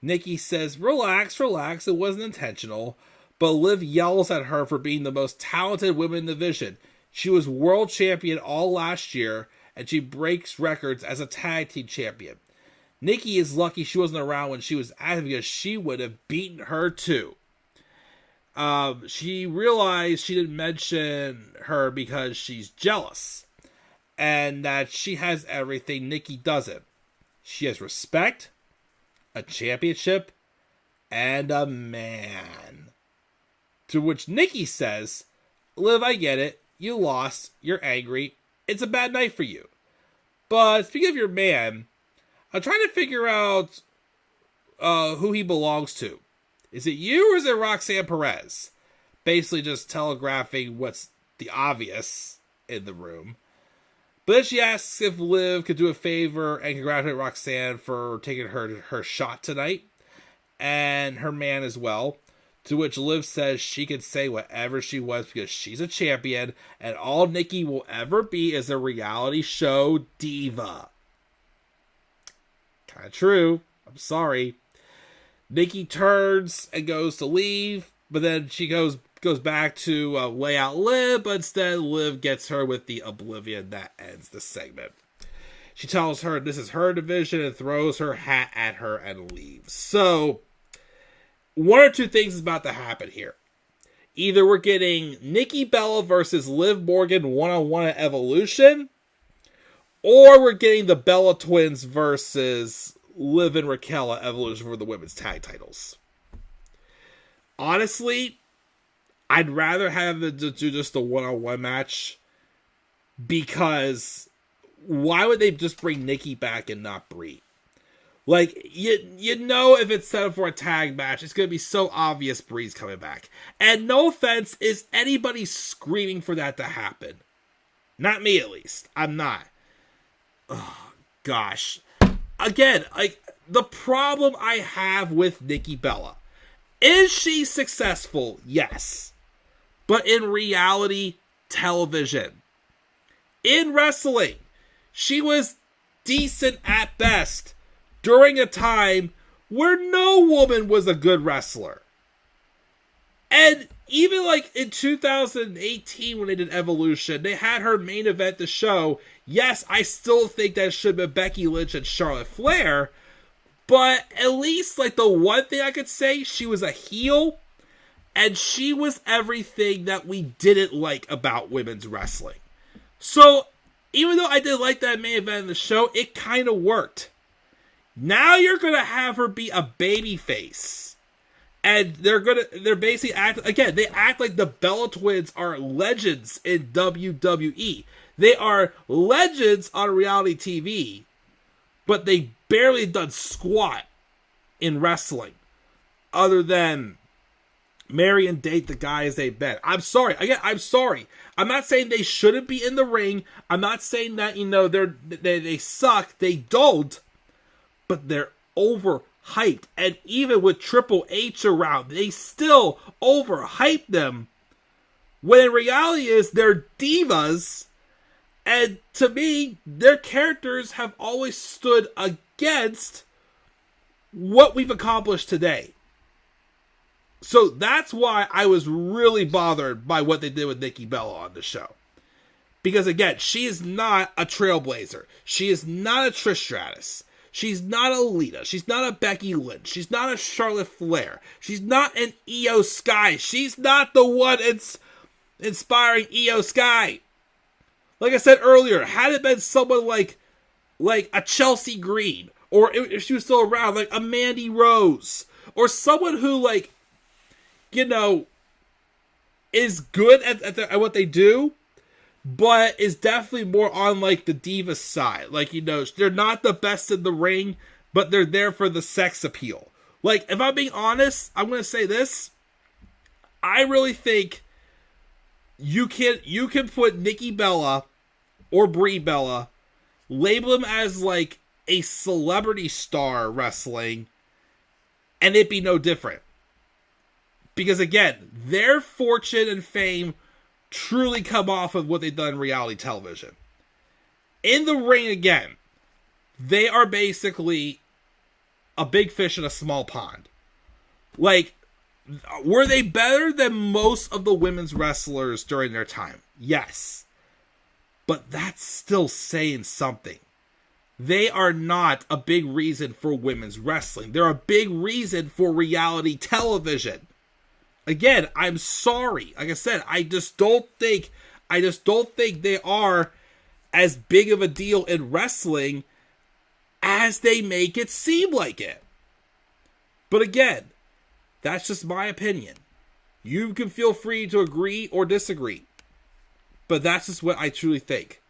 Nikki says, relax, it wasn't intentional. But Liv yells at her for being the most talented woman in the division. She was world champion all last year, and she breaks records as a tag team champion. Nikki is lucky she wasn't around when she was active because she would have beaten her too. She realized she didn't mention her because she's jealous, and that she has everything Nikki doesn't. She has respect, a championship, and a man. To which Nikki says, Liv, I get it. You lost. You're angry. It's a bad night for you. But speaking of your man, I'm trying to figure out who he belongs to. Is it you or is it Roxanne Perez? Basically just telegraphing what's the obvious in the room. But then she asks if Liv could do a favor and congratulate Roxanne for taking her shot tonight. And her man as well. To which Liv says she can say whatever she wants because she's a champion. And all Nikki will ever be is a reality show diva. Kind of true. I'm sorry. Nikki turns and goes to leave. But then she goes back to lay out Liv, but instead Liv gets her with the oblivion that ends the segment. She tells her this is her division and throws her hat at her and leaves. So, one or two things is about to happen here. Either we're getting Nikki Bella versus Liv Morgan one-on-one at Evolution, or we're getting the Bella Twins versus Liv and Raquel at Evolution for the women's tag titles. Honestly, I'd rather have them do just a one-on-one match, because why would they just bring Nikki back and not Brie? Like, you know if it's set up for a tag match, it's going to be so obvious Brie's coming back. And no offense, is anybody screaming for that to happen? Not me, at least. I'm not. Oh, gosh. Again, like, the problem I have with Nikki Bella. Is she successful? Yes. But in reality television. In wrestling, she was decent at best during a time where no woman was a good wrestler. And even like in 2018 when they did Evolution, they had her main event the show. Yes, I still think that should have been Becky Lynch and Charlotte Flair. But at least, like, the one thing I could say, she was a heel, and she was everything that we didn't like about women's wrestling. So, even though I did like that main event in the show, it kind of worked. Now you're going to have her be a babyface. And they're basically they act like the Bella Twins are legends in WWE. They are legends on reality TV, but they barely done squat in wrestling other than marry and date the guys they've been. I'm sorry. Again, I'm sorry. I'm not saying they shouldn't be in the ring. I'm not saying that, they suck. They don't. But they're overhyped. And even with Triple H around, they still overhype them. When in reality is they're divas. And to me, their characters have always stood against what we've accomplished today. So that's why I was really bothered by what they did with Nikki Bella on the show. Because again, she is not a trailblazer. She is not a Trish Stratus. She's not a Lita. She's not a Becky Lynch. She's not a Charlotte Flair. She's not an Io Sky. She's not the one inspiring Io Sky. Like I said earlier, had it been someone like a Chelsea Green, or if she was still around, like a Mandy Rose, or someone who, is good at what they do, but is definitely more on, the diva side. They're not the best in the ring, but they're there for the sex appeal. If I'm being honest, I'm going to say this. I really think you can put Nikki Bella or Brie Bella, label them as a celebrity star wrestling, and it'd be no different. Because again, their fortune and fame truly come off of what they've done in reality television. In the ring again, they are basically a big fish in a small pond. Were they better than most of the women's wrestlers during their time? Yes. But that's still saying something. They are not a big reason for women's wrestling. They're a big reason for reality television. Again, I'm sorry. Like I said, I just don't think they are as big of a deal in wrestling as they make it seem like it. But again, that's just my opinion. You can feel free to agree or disagree. But that's just what I truly think.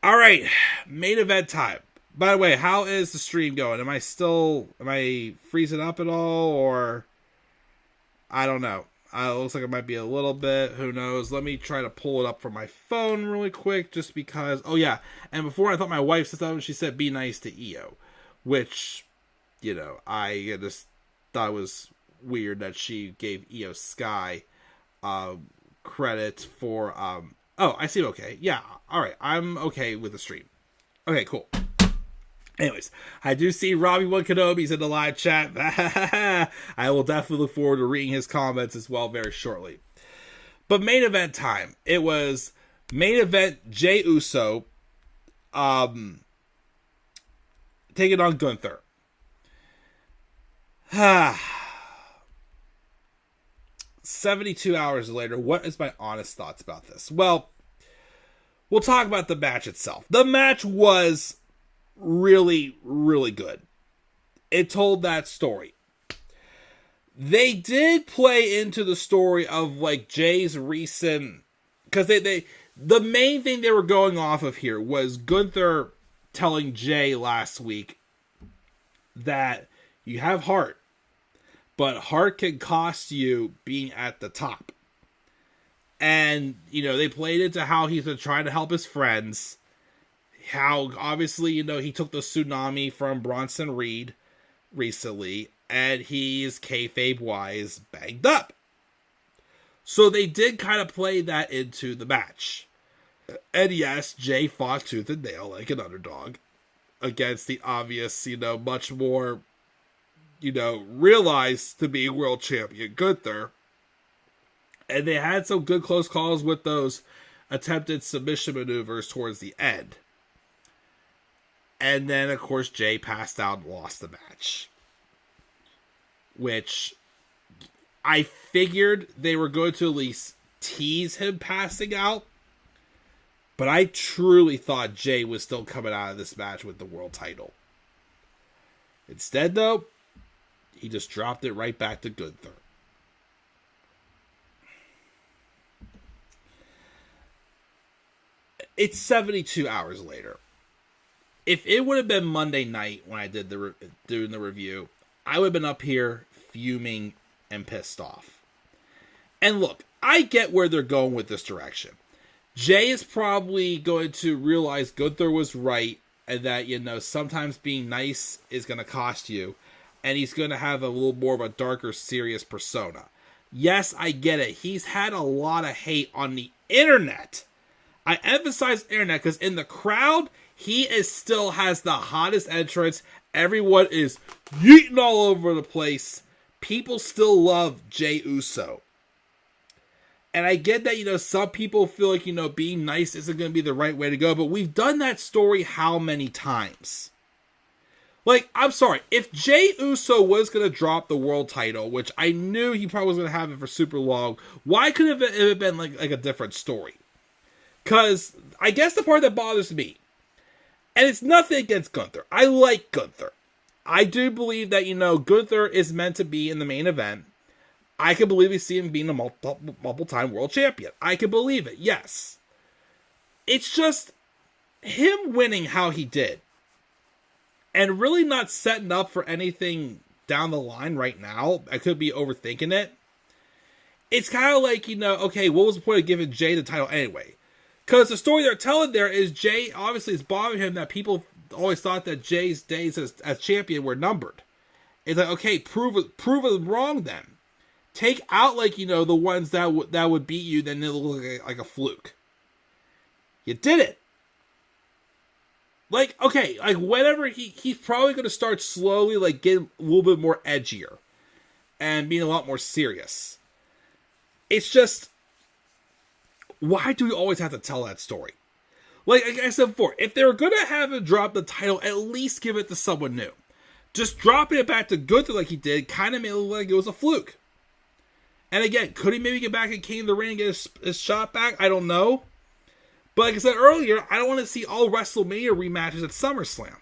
Alright, main event time. By the way, how is the stream going? Am I freezing up at all? Or, I don't know. It looks like it might be a little bit. Who knows? Let me try to pull it up from my phone really quick. Just because. Oh, yeah. And before, I thought my wife said something. She said, be nice to EO. Which, I just thought it was weird that she gave EO Sky credit for... Oh, I see. Okay. Yeah. All right. I'm okay with the stream. Okay, cool. Anyways, I do see Robbie One Kenobi's in the live chat. I will definitely look forward to reading his comments as well very shortly. But main event time. It was main event Jey Uso taking on Gunther. 72 hours later, what is my honest thoughts about this? Well, we'll talk about the match itself. The match was really, really good. It told that story. They did play into the story of like Jay's recent, because the main thing they were going off of here was Gunther telling Jay last week that you have heart, but heart can cost you being at the top. And, they played into how he's been trying to help his friends. How, obviously, he took the tsunami from Bronson Reed recently. And he's kayfabe-wise banged up. So they did kind of play that into the match. And yes, Jay fought tooth and nail like an underdog against the obvious, much more... realized to be world champion Gunther. And they had some good close calls with those attempted submission maneuvers towards the end. And then, of course, Jay passed out and lost the match. Which I figured they were going to at least tease him passing out. But I truly thought Jay was still coming out of this match with the world title. Instead, though, he just dropped it right back to Gunther. It's 72 hours later. If it would have been Monday night when I did doing the review, I would have been up here fuming and pissed off. And look, I get where they're going with this direction. Jay is probably going to realize Gunther was right, and that, sometimes being nice is going to cost you. And he's going to have a little more of a darker, serious persona. Yes, I get it. He's had a lot of hate on the internet. I emphasize internet because in the crowd, he still has the hottest entrance. Everyone is yeeting all over the place. People still love Jey Uso. And I get that, some people feel like, being nice isn't going to be the right way to go. But we've done that story how many times? Like, I'm sorry, if Jey Uso was going to drop the world title, which I knew he probably was going to have it for super long, why couldn't it have been like a different story? Because I guess the part that bothers me, and it's nothing against Gunther. I like Gunther. I do believe that, Gunther is meant to be in the main event. I can believe we see him being a multiple-time world champion. I can believe it, yes. It's just him winning how he did. And really not setting up for anything down the line right now. I could be overthinking it. It's kind of like, okay, what was the point of giving Jay the title anyway? Because the story they're telling there is Jay, obviously, it's bothering him that people always thought that Jay's days as champion were numbered. It's like, okay, prove them wrong then. Take out, the ones that would beat you, then it'll look like a fluke. You did it. Whenever he's probably going to start slowly, getting a little bit more edgier. And being a lot more serious. It's just, why do we always have to tell that story? Like I said before, if they were going to have him drop the title, at least give it to someone new. Just dropping it back to Gunther like he did kind of made it look like it was a fluke. And again, could he maybe get back in King of the Ring and get his shot back? I don't know. But like I said earlier, I don't want to see all WrestleMania rematches at SummerSlam.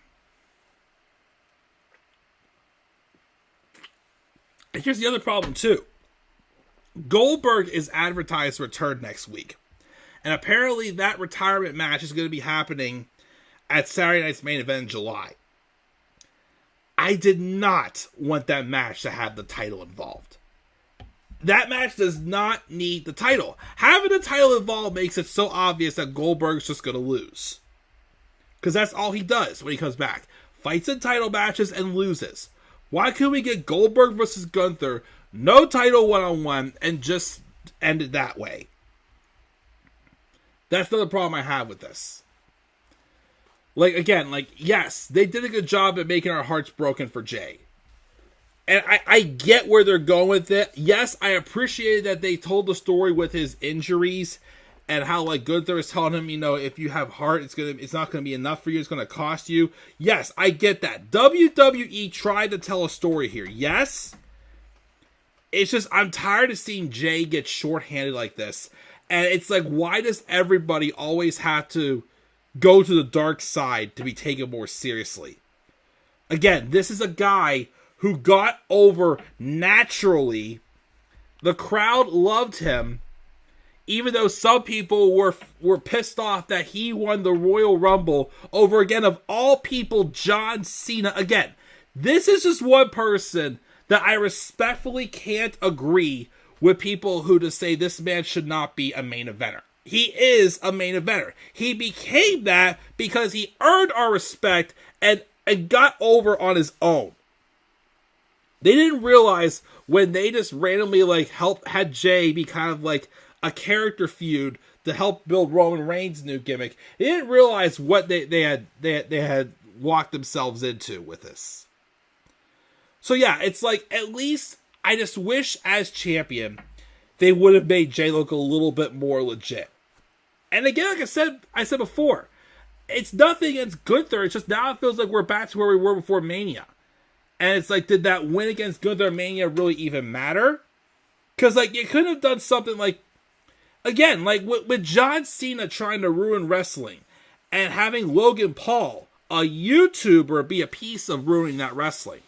And here's the other problem too. Goldberg is advertised to return next week. And apparently that retirement match is going to be happening at Saturday Night's Main Event in July. I did not want that match to have the title involved. That match does not need the title. Having the title involved makes it so obvious that Goldberg's just going to lose. Because that's all he does when he comes back. Fights in title matches and loses. Why couldn't we get Goldberg versus Gunther, no title one-on-one, and just end it that way? That's another problem I have with this. Like, again, like, yes, they did a good job at making our hearts broken for Jay. And I get where they're going with it. Yes, I appreciated that they told the story with his injuries and how, like, Gunther is telling him, you know, if you have heart, it's not going to be enough for you. It's going to cost you. Yes, I get that. WWE tried to tell a story here. Yes. It's just, I'm tired of seeing Jay get shorthanded like this. And it's like, why does everybody always have to go to the dark side to be taken more seriously? Again, this is a guy who got over naturally. The crowd loved him, even though some people were pissed off that he won the Royal Rumble over, again, of all people, John Cena. Again, this is just one person that I respectfully can't agree with people who just say this man should not be a main eventer. He is a main eventer. He became that because he earned our respect and got over on his own. They didn't realize when they just randomly had Jay be kind of like a character feud to help build Roman Reigns' new gimmick. They didn't realize what they had walked themselves into with this. So yeah, it's like, at least I just wish as champion they would have made Jay look a little bit more legit. And again, like I said before, it's nothing against Gunther. It's just now it feels like we're back to where we were before Mania. And it's like, did that win against Gunther Mania really even matter? Because, like, you could have done something like, again, like with John Cena trying to ruin wrestling and having Logan Paul, a YouTuber, be a piece of ruining that wrestling.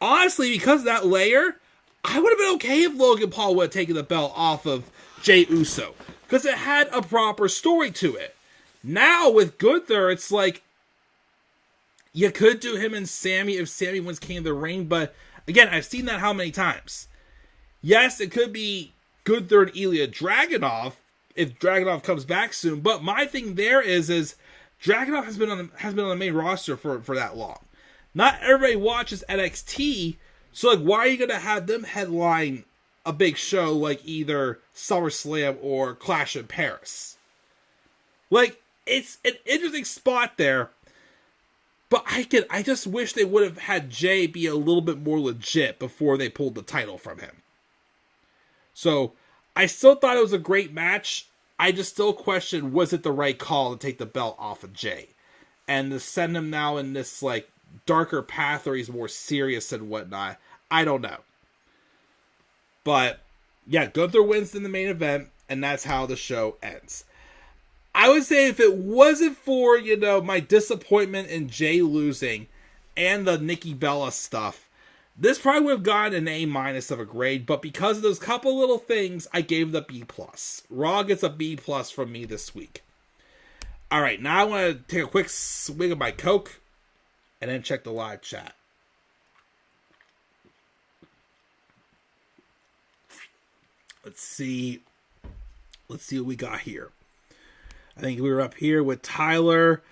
Honestly, because of that layer, I would have been okay if Logan Paul would have taken the belt off of Jey Uso. Because it had a proper story to it. Now, with Gunther, it's like, you could do him and Sami if Sami wins King of the Ring, but again, I've seen that how many times? Yes, it could be Gunther and Ilya Dragunov if Dragunov comes back soon, but my thing there is Dragunov has been on the main roster for that long. Not everybody watches NXT, so like, why are you gonna have them headline a big show like either SummerSlam or Clash in Paris? Like, it's an interesting spot there. But I just wish they would have had Jay be a little bit more legit before they pulled the title from him. So, I still thought it was a great match. I just still question, was it the right call to take the belt off of Jay? And to send him now in this, like, darker path where he's more serious and whatnot. I don't know. But, yeah, Gunther wins in the main event, and that's how the show ends. I would say if it wasn't for, you know, my disappointment in Jay losing and the Nikki Bella stuff, this probably would have gotten an A- of a grade, but because of those couple little things, I gave it a B+. Raw gets a B+ from me this week. Alright, now I want to take a quick swig of my Coke and then check the live chat. Let's see what we got here. I think we were up here with Tyler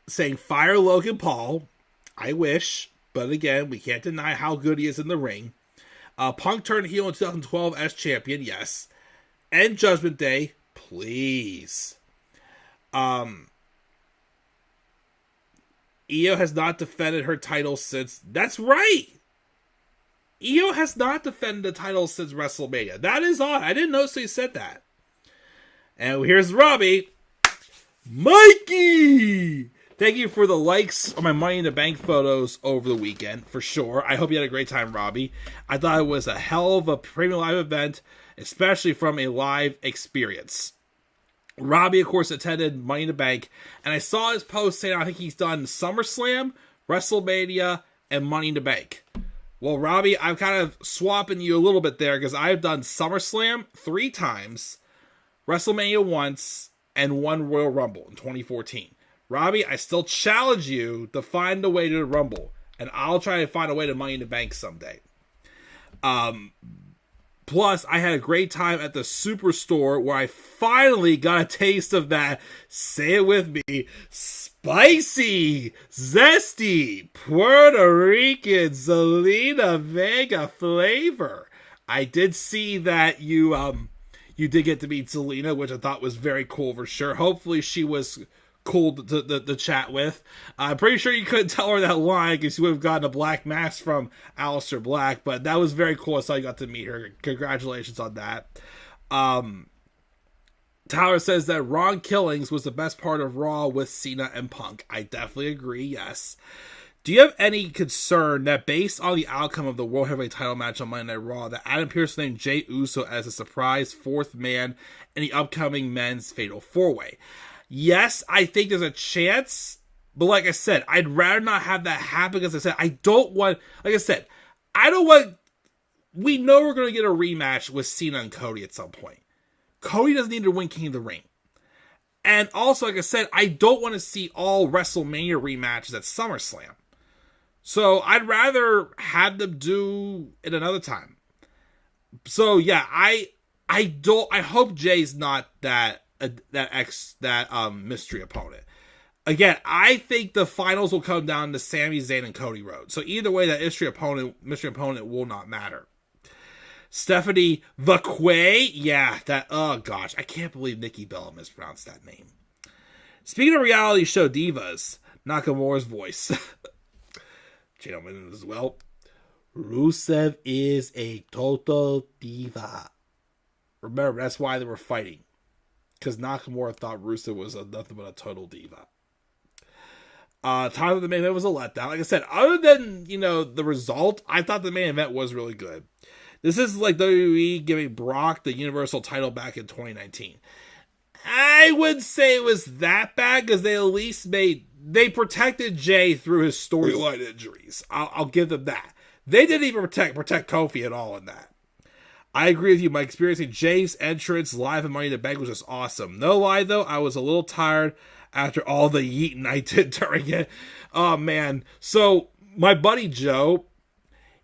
saying fire Logan Paul. I wish, but again, we can't deny how good he is in the ring. Punk turned heel in 2012 as champion, yes. And Judgment Day, please. Io has not defended her title since. That's right. Io has not defended the title since WrestleMania. That is odd. I didn't notice he said that. And here's Robbie. Mikey! Thank you for the likes on my Money in the Bank photos over the weekend, for sure. I hope you had a great time, Robbie. I thought it was a hell of a premium live event, especially from a live experience. Robbie, of course, attended Money in the Bank, and I saw his post saying I think he's done SummerSlam, WrestleMania, and Money in the Bank. Well, Robbie, I'm kind of swapping you a little bit there because I've done SummerSlam 3 times, WrestleMania once, and 1 Royal Rumble in 2014. Robbie, I still challenge you to find a way to the Rumble, and I'll try to find a way to Money in the Bank someday. Plus, I had a great time at the Superstore where I finally got a taste of that, say it with me, spicy, zesty, Puerto Rican Zelina Vega flavor. I did see that you did get to meet Zelina, which I thought was very cool for sure. Hopefully she was cool to chat with. I'm pretty sure you couldn't tell her that line because you would have gotten a black mask from Aleister Black, but that was very cool. I saw you got to meet her. Congratulations on that. Tyler says that Ron Killings was the best part of Raw with Cena and Punk. I definitely agree, yes. Do you have any concern that based on the outcome of the World Heavyweight title match on Monday Night Raw, that Adam Pearce named Jey Uso as a surprise 4th man in the upcoming men's Fatal 4-Way? Yes, I think there's a chance, but like I said, I'd rather not have that happen because I don't want, we know we're going to get a rematch with Cena and Cody at some point. Cody doesn't need to win King of the Ring. And also, like I said, I don't want to see all WrestleMania rematches at SummerSlam. So I'd rather have them do it another time. So yeah, I hope Jay's not that mystery opponent. Again, I think the finals will come down to Sami, Zayn, and Cody Rhodes. So either way, that mystery opponent will not matter. Stephanie Vaquay, yeah, oh gosh, I can't believe Nikki Bella mispronounced that name. Speaking of reality show divas, Nakamura's voice. Gentlemen as well. Rusev is a total diva. Remember, that's why they were fighting. Because Nakamura thought Rusev was nothing but a total diva. Time of the main event was a letdown. Like I said, other than, the result, I thought the main event was really good. This is like WWE giving Brock the Universal title back in 2019. I wouldn't say it was that bad because they at least they protected Jay through his storyline injuries. I'll give them that. They didn't even protect Kofi at all in that. I agree with you. My experience in Jay's entrance live in Money in the Bank was just awesome. No lie, though, I was a little tired after all the yeeting I did during it. Oh, man. So, my buddy Joe,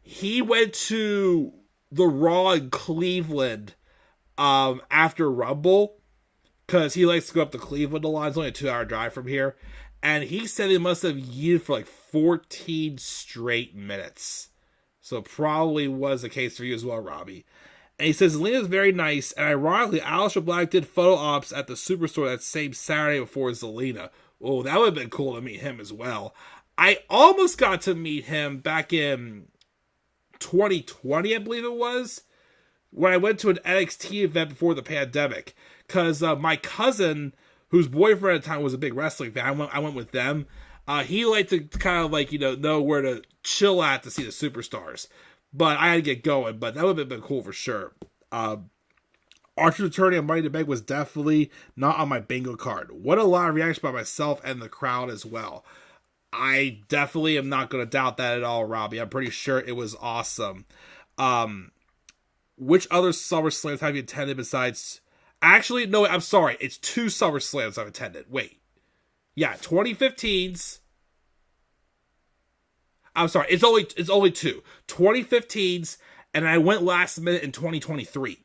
he went to the Raw in Cleveland after Rumble because he likes to go up to Cleveland a lot. It's only a 2-hour drive from here. And he said he must have yeeted for like 14 straight minutes. So, probably was the case for you as well, Robbie. And he says, Zelina's very nice, and ironically, Aleister Black did photo ops at the Superstore that same Saturday before Zelina. Oh, that would have been cool to meet him as well. I almost got to meet him back in 2020, I believe it was, when I went to an NXT event before the pandemic. Because my cousin, whose boyfriend at the time was a big wrestling fan, I went with them. He liked to kind of know where to chill at to see the superstars. But I had to get going, but that would have been cool for sure. Archer's attorney on Money in the Bank was definitely not on my bingo card. What a lot of reaction by myself and the crowd as well. I definitely am not going to doubt that at all, Robbie. I'm pretty sure it was awesome. Which other SummerSlams have you attended besides... Actually, no, I'm sorry. It's 2 SummerSlams I've attended. Wait. Yeah, 2015's... I'm sorry, it's only 2. 2015's, and I went last minute in 2023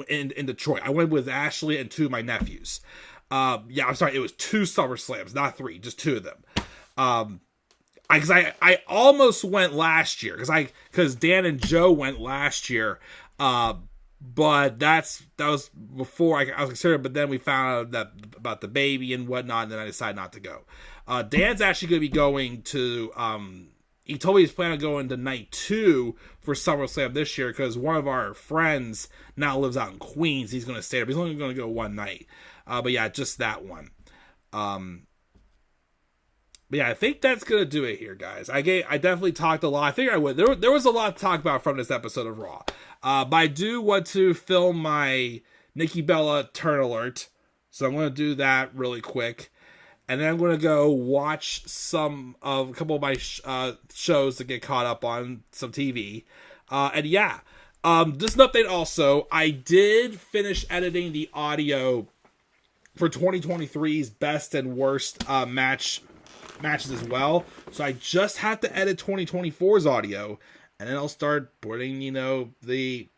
in Detroit. I went with Ashley and 2 of my nephews. I'm sorry, it was 2 SummerSlams, not 3, just 2 of them. I almost went last year because Dan and Joe went last year, but that was before I was considered. But then we found out about the baby and whatnot, and then I decided not to go. Dan's actually going to be going to he told me he's planning on going to night 2 for SummerSlam this year because one of our friends now lives out in Queens. He's going to stay there. He's only going to go one night. But yeah, just that one. But yeah, I think that's going to do it here, guys. I definitely talked a lot. I think I would. There was a lot to talk about from this episode of Raw. But I do want to film my Nikki Bella turn alert. So I'm going to do that really quick. And then I'm going to go watch a couple of my shows to get caught up on some TV. And yeah, just an update also. I did finish editing the audio for 2023's best and worst matches as well. So I just have to edit 2024's audio, and then I'll start putting, the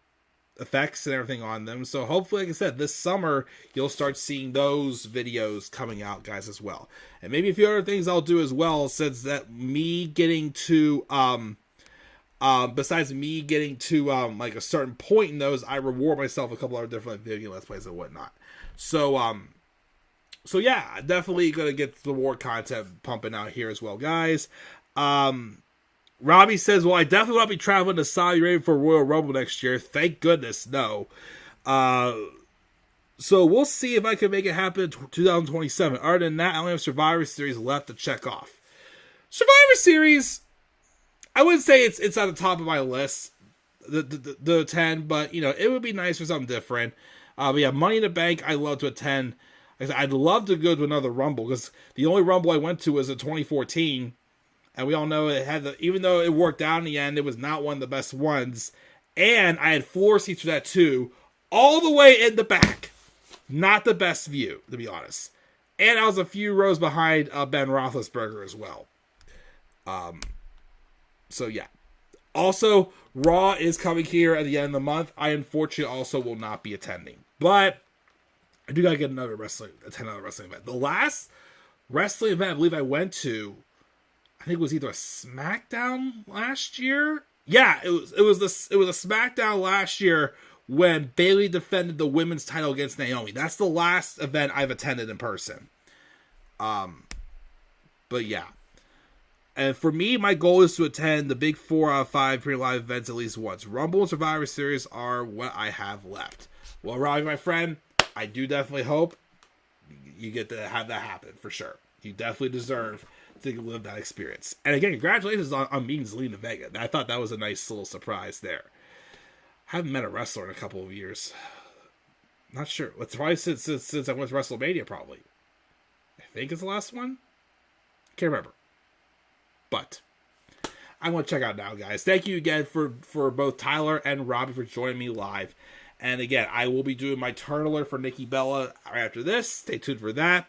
effects and everything on them. So hopefully, like I said, this summer you'll start seeing those videos coming out, guys, as well. And maybe a few other things I'll do as well, since that me getting to besides me getting to like a certain point in those, I reward myself a couple other different video let's plays and whatnot. So yeah, definitely gonna get the war content pumping out here as well, guys. Robbie says, well, I definitely will not be traveling to Saudi Arabia for Royal Rumble next year. Thank goodness, no. So we'll see if I can make it happen in 2027. Other than that, I only have Survivor Series left to check off. Survivor Series, I wouldn't say it's on the top of my list, the 10, but it would be nice for something different. But yeah, Money in the Bank, I'd love to attend. I'd love to go to another Rumble, because the only Rumble I went to was in 2014, and we all know it had even though it worked out in the end, it was not one of the best ones, and I had floor seats for that too, all the way in the back. Not the best view, to be honest. And I was a few rows behind Ben Roethlisberger as well. So yeah. Also, Raw is coming here at the end of the month. I unfortunately also will not be attending, but I do gotta get attend another wrestling event. The last wrestling event I believe I went to, I think it was either a SmackDown last year. Yeah, it was a SmackDown last year when Bayley defended the women's title against Naomi. That's the last event I've attended in person. But yeah. And for me, my goal is to attend the big 4 out of 5 pre-live events at least once. Rumble and Survivor Series are what I have left. Well, Robbie, my friend, I do definitely hope you get to have that happen for sure. You definitely deserve to live that experience. And again, congratulations on meeting Zelina Vega. I thought that was a nice little surprise there. Haven't met a wrestler in a couple of years. Not sure. It's probably since I went to WrestleMania, probably. I think it's the last one. Can't remember. But I'm going to check out now, guys. Thank you again for both Tyler and Robbie for joining me live. And again, I will be doing my turn alert for Nikki Bella right after this. Stay tuned for that.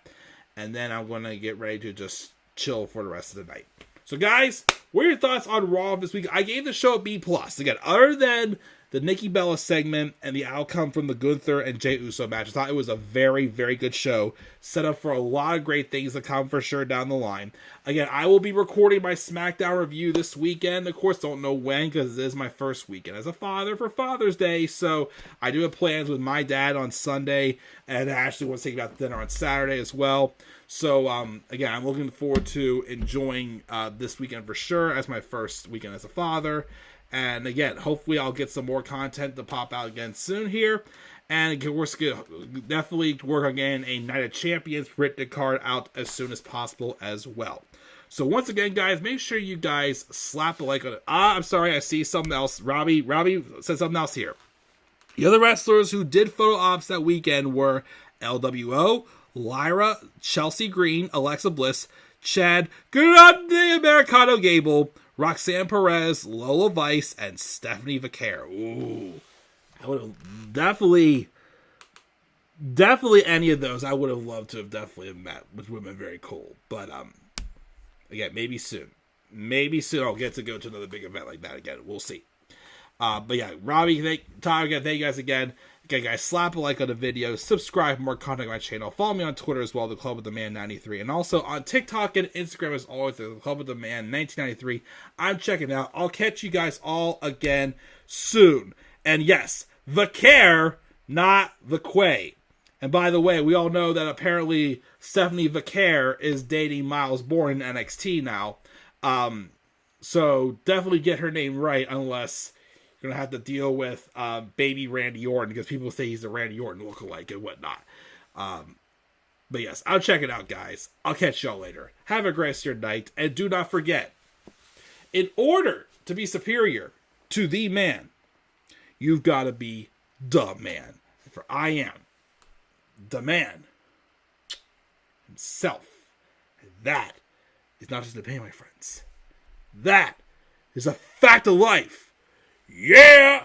And then I'm going to get ready to just chill for the rest of the night. So, guys, what are your thoughts on Raw this week? I gave the show a B+. Again, other than the Nikki Bella segment and the outcome from the Gunther and Jey Uso match, I thought it was a very, very good show. Set up for a lot of great things to come for sure down the line. Again, I will be recording my SmackDown review this weekend. Of course, don't know when, because it is my first weekend as a father for Father's Day. So I do have plans with my dad on Sunday, and Ashley wants to take me out to dinner on Saturday as well. So, again, I'm looking forward to enjoying this weekend for sure as my first weekend as a father. And again, hopefully I'll get some more content to pop out again soon here. And we're definitely work on getting a Night of Champions written card out as soon as possible as well. So once again, guys, make sure you guys slap a like on it. I'm sorry, I see something else. Robbie said something else here. The other wrestlers who did photo ops that weekend were LWO, Lyra, Chelsea Green, Alexa Bliss, Chad, Grande Americano Gable, Roxanne Perez, Lola Vice, and Stephanie Vaquer. Ooh. I would have definitely any of those I would have loved to have definitely met, which would have been very cool. But again, maybe soon. Maybe soon I'll get to go to another big event like that again. We'll see. But yeah, Robbie, Tyler, again, thank you guys again. Again, guys, slap a like on the video, subscribe for more content on my channel. Follow me on Twitter as well, The Club with the Man 93, and also on TikTok and Instagram as always, The Club with the Man 1993. I'm checking out. I'll catch you guys all again soon. And yes, Vaquer, not Vaquer. And by the way, we all know that apparently Stephanie Vaquer is dating Miles Bourne in NXT now. So definitely get her name right, unless you're going to have to deal with baby Randy Orton, because people say he's the Randy Orton lookalike and whatnot. But yes, I'll check it out, guys. I'll catch y'all later. Have a great rest of your night, and do not forget, in order to be superior to the man, you've got to be the man. For I am the man himself. And that is not just a opinion, my friends. That is a fact of life. Yeah!